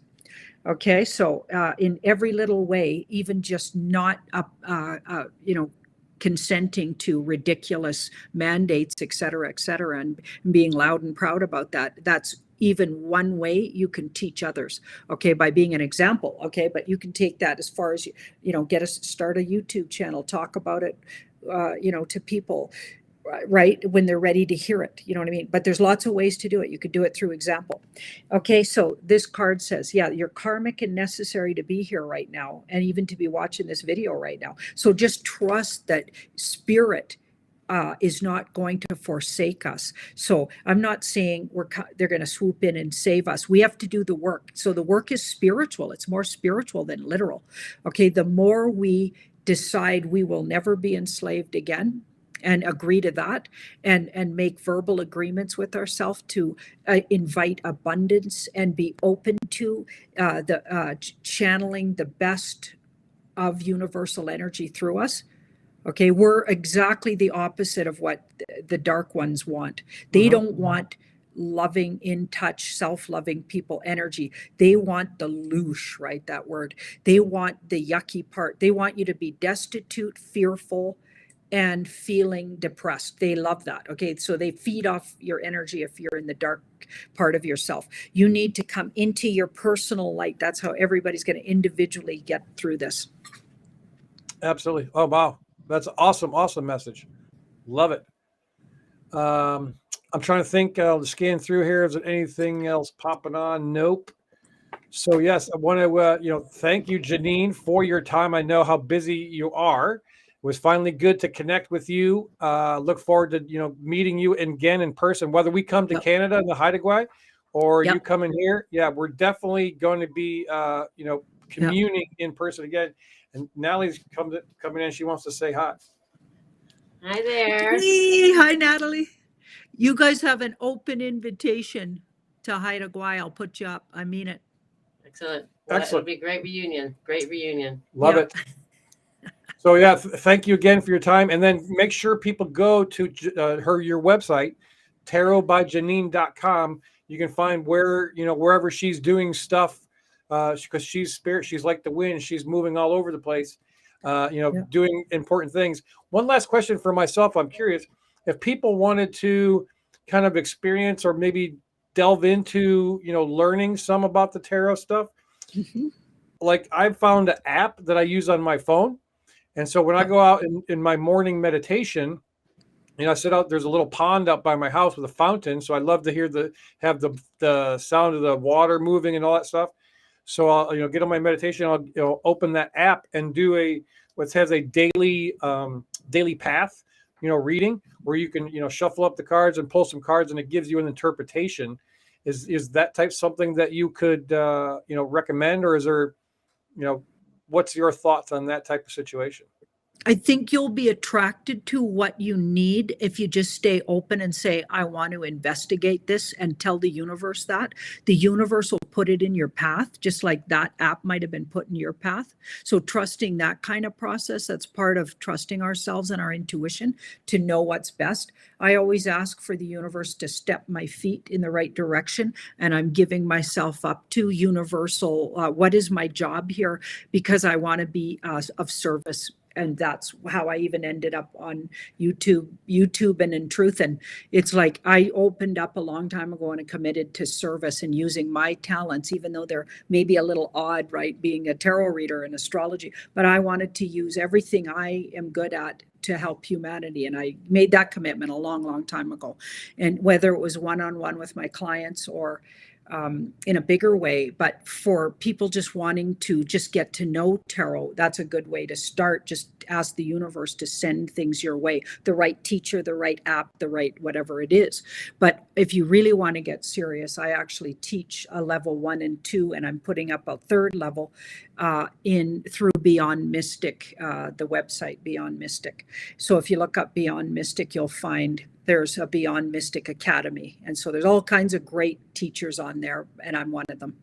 Okay, so in every little way, even just not consenting to ridiculous mandates, et cetera, and being loud and proud about that. That's even one way you can teach others, okay, by being an example, okay, but you can take that as far as, start a YouTube channel, talk about it, to people, right, when they're ready to hear it, you know what I mean? But there's lots of ways to do it. You could do it through example. Okay, so this card says, yeah, you're karmic and necessary to be here right now, and even to be watching this video right now. So just trust that spirit is not going to forsake us. So I'm not saying they're going to swoop in and save us. We have to do the work. So the work is spiritual. It's more spiritual than literal. Okay, the more we decide we will never be enslaved again, and agree to that, and make verbal agreements with ourselves to invite abundance and be open to channeling the best of universal energy through us. Okay, we're exactly the opposite of what the dark ones want. They don't want loving, in touch, self-loving people energy. They want the loosh, right? That word. They want the yucky part. They want you to be destitute, fearful, and feeling depressed. They love that. Okay, so they feed off your energy if you're in the dark part of yourself. You need to come into your personal light. That's how everybody's going to individually get through this. Absolutely. Oh, wow. That's awesome message. Love it. I'm trying to think. I'll scan through here. Is there anything else popping on? Nope. So yes, I want to thank you, Janine, for your time. I know how busy you are. It was finally good to connect with you. Look forward to meeting you again in person, whether we come to Canada in the Haida Gwaii or you come in here. Yeah, we're definitely going to be communing in person again. And Natalie's coming in. She wants to say hi. Hi there. Hey, hi, Natalie. You guys have an open invitation to Haida Gwaii. I'll put you up. I mean it. Excellent. Well, it'll be a great reunion. Great reunion. Love it. So yeah, thank you again for your time. And then make sure people go to your website, tarotbyjanine.com. You can find wherever she's doing stuff. Because she's spirit, she's like the wind, she's moving all over the place, doing important things. One last question for myself. I'm curious if people wanted to kind of experience or maybe delve into, learning some about the tarot stuff. Like I've found an app that I use on my phone, And so when I go out in my morning meditation, you know, I sit out, there's a little pond up by my house with a fountain. So I love to hear have the sound of the water moving and all that stuff. So I'll, you know, get on my meditation, I'll, you know, open that app and do what has a daily path, you know, reading where you can, you know, shuffle up the cards and pull some cards and it gives you an interpretation. Is that type something that you could, you know, recommend, or is there, you know, what's your thoughts on that type of situation? I think you'll be attracted to what you need if you just stay open and say, I want to investigate this, and tell the universe that. The universe will put it in your path, just like that app might have been put in your path. So trusting that kind of process, that's part of trusting ourselves and our intuition to know what's best. I always ask for the universe to step my feet in the right direction, and I'm giving myself up to universal, what is my job here? Because I want to be of service. And that's how I even ended up on YouTube and in Truth. And it's like I opened up a long time ago and committed to service and using my talents, even though they're maybe a little odd, right? Being a tarot reader and astrology, but I wanted to use everything I am good at to help humanity. And I made that commitment a long, long time ago. And whether it was one-on-one with my clients or in a bigger way, but for people just wanting to just get to know tarot, that's a good way to start. Just ask the universe to send things your way, the right teacher, the right app, the right whatever it is. But if you really want to get serious, I actually teach a level 1 and 2, and I'm putting up a 3rd level through Beyond Mystic, the website Beyond Mystic. So if you look up Beyond Mystic, you'll find there's a Beyond Mystic Academy. And so there's all kinds of great teachers on there, and I'm one of them.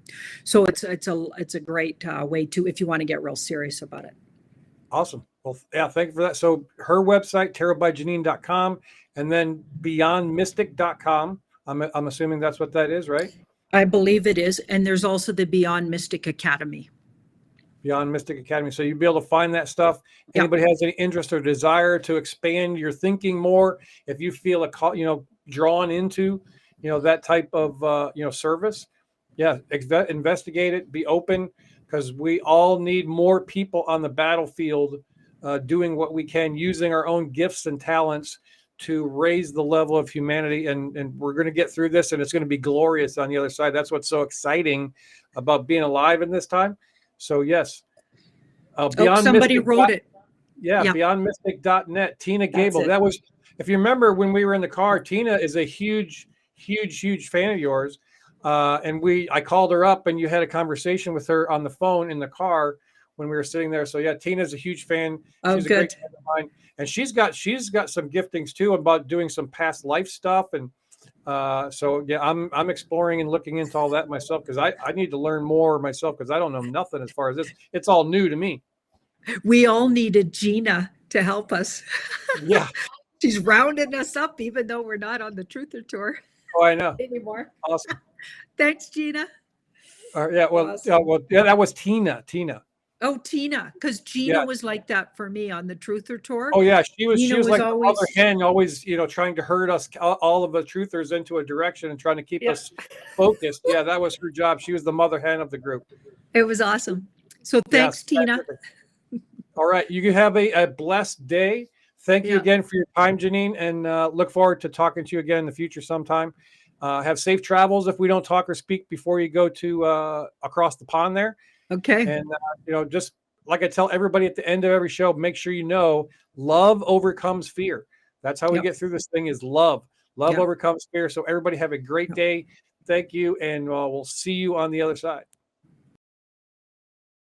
So it's a great way to, if you want to get real serious about it. Awesome. Well, yeah, thank you for that. So her website, tarotbyjanine.com, and then beyondmystic.com. I'm assuming that's what that is, right? I believe it is. And there's also the Beyond Mystic Academy. Beyond Mystic Academy. So you'll be able to find that stuff. Anybody has any interest or desire to expand your thinking more, if you feel drawn into, that type of, service, investigate it, be open, because we all need more people on the battlefield doing what we can, using our own gifts and talents to raise the level of humanity. And we're going to get through this, and it's going to be glorious on the other side. That's what's so exciting about being alive in this time. So yes, Beyond somebody Mystic wrote it. Yeah, beyondmystic.net. Tina Gable. That was, if you remember when we were in the car, Tina is a huge fan of yours. And I called her up, and you had a conversation with her on the phone in the car when we were sitting there. So yeah, Tina's a huge fan. She's a great friend of mine. And she's got some giftings too about doing some past life stuff. And so yeah, I'm exploring and looking into all that myself, because I need to learn more myself, because I don't know nothing as far as this. It's all new to me. We all needed Gina to help us. Yeah. She's rounding us up, even though we're not on the Truther Tour. Oh, I know. Anymore. Awesome. Thanks, Gina. Yeah. Well, awesome. That was Tina. Oh, Tina, because Gina was like that for me on the Truther Tour. Oh yeah, she was like always, the mother hen, always trying to herd us, all of the truthers, into a direction and trying to keep us focused. Yeah, that was her job. She was the mother hen of the group. It was awesome. So thanks, Tina. All right, you can have a blessed day. Thank you again for your time, Janine, and look forward to talking to you again in the future sometime. Have safe travels if we don't talk or speak before you go to across the pond there. Okay. And, just like I tell everybody at the end of every show, make sure love overcomes fear. That's how we get through this thing, is love. Love overcomes fear. So everybody have a great day. Thank you. And we'll see you on the other side.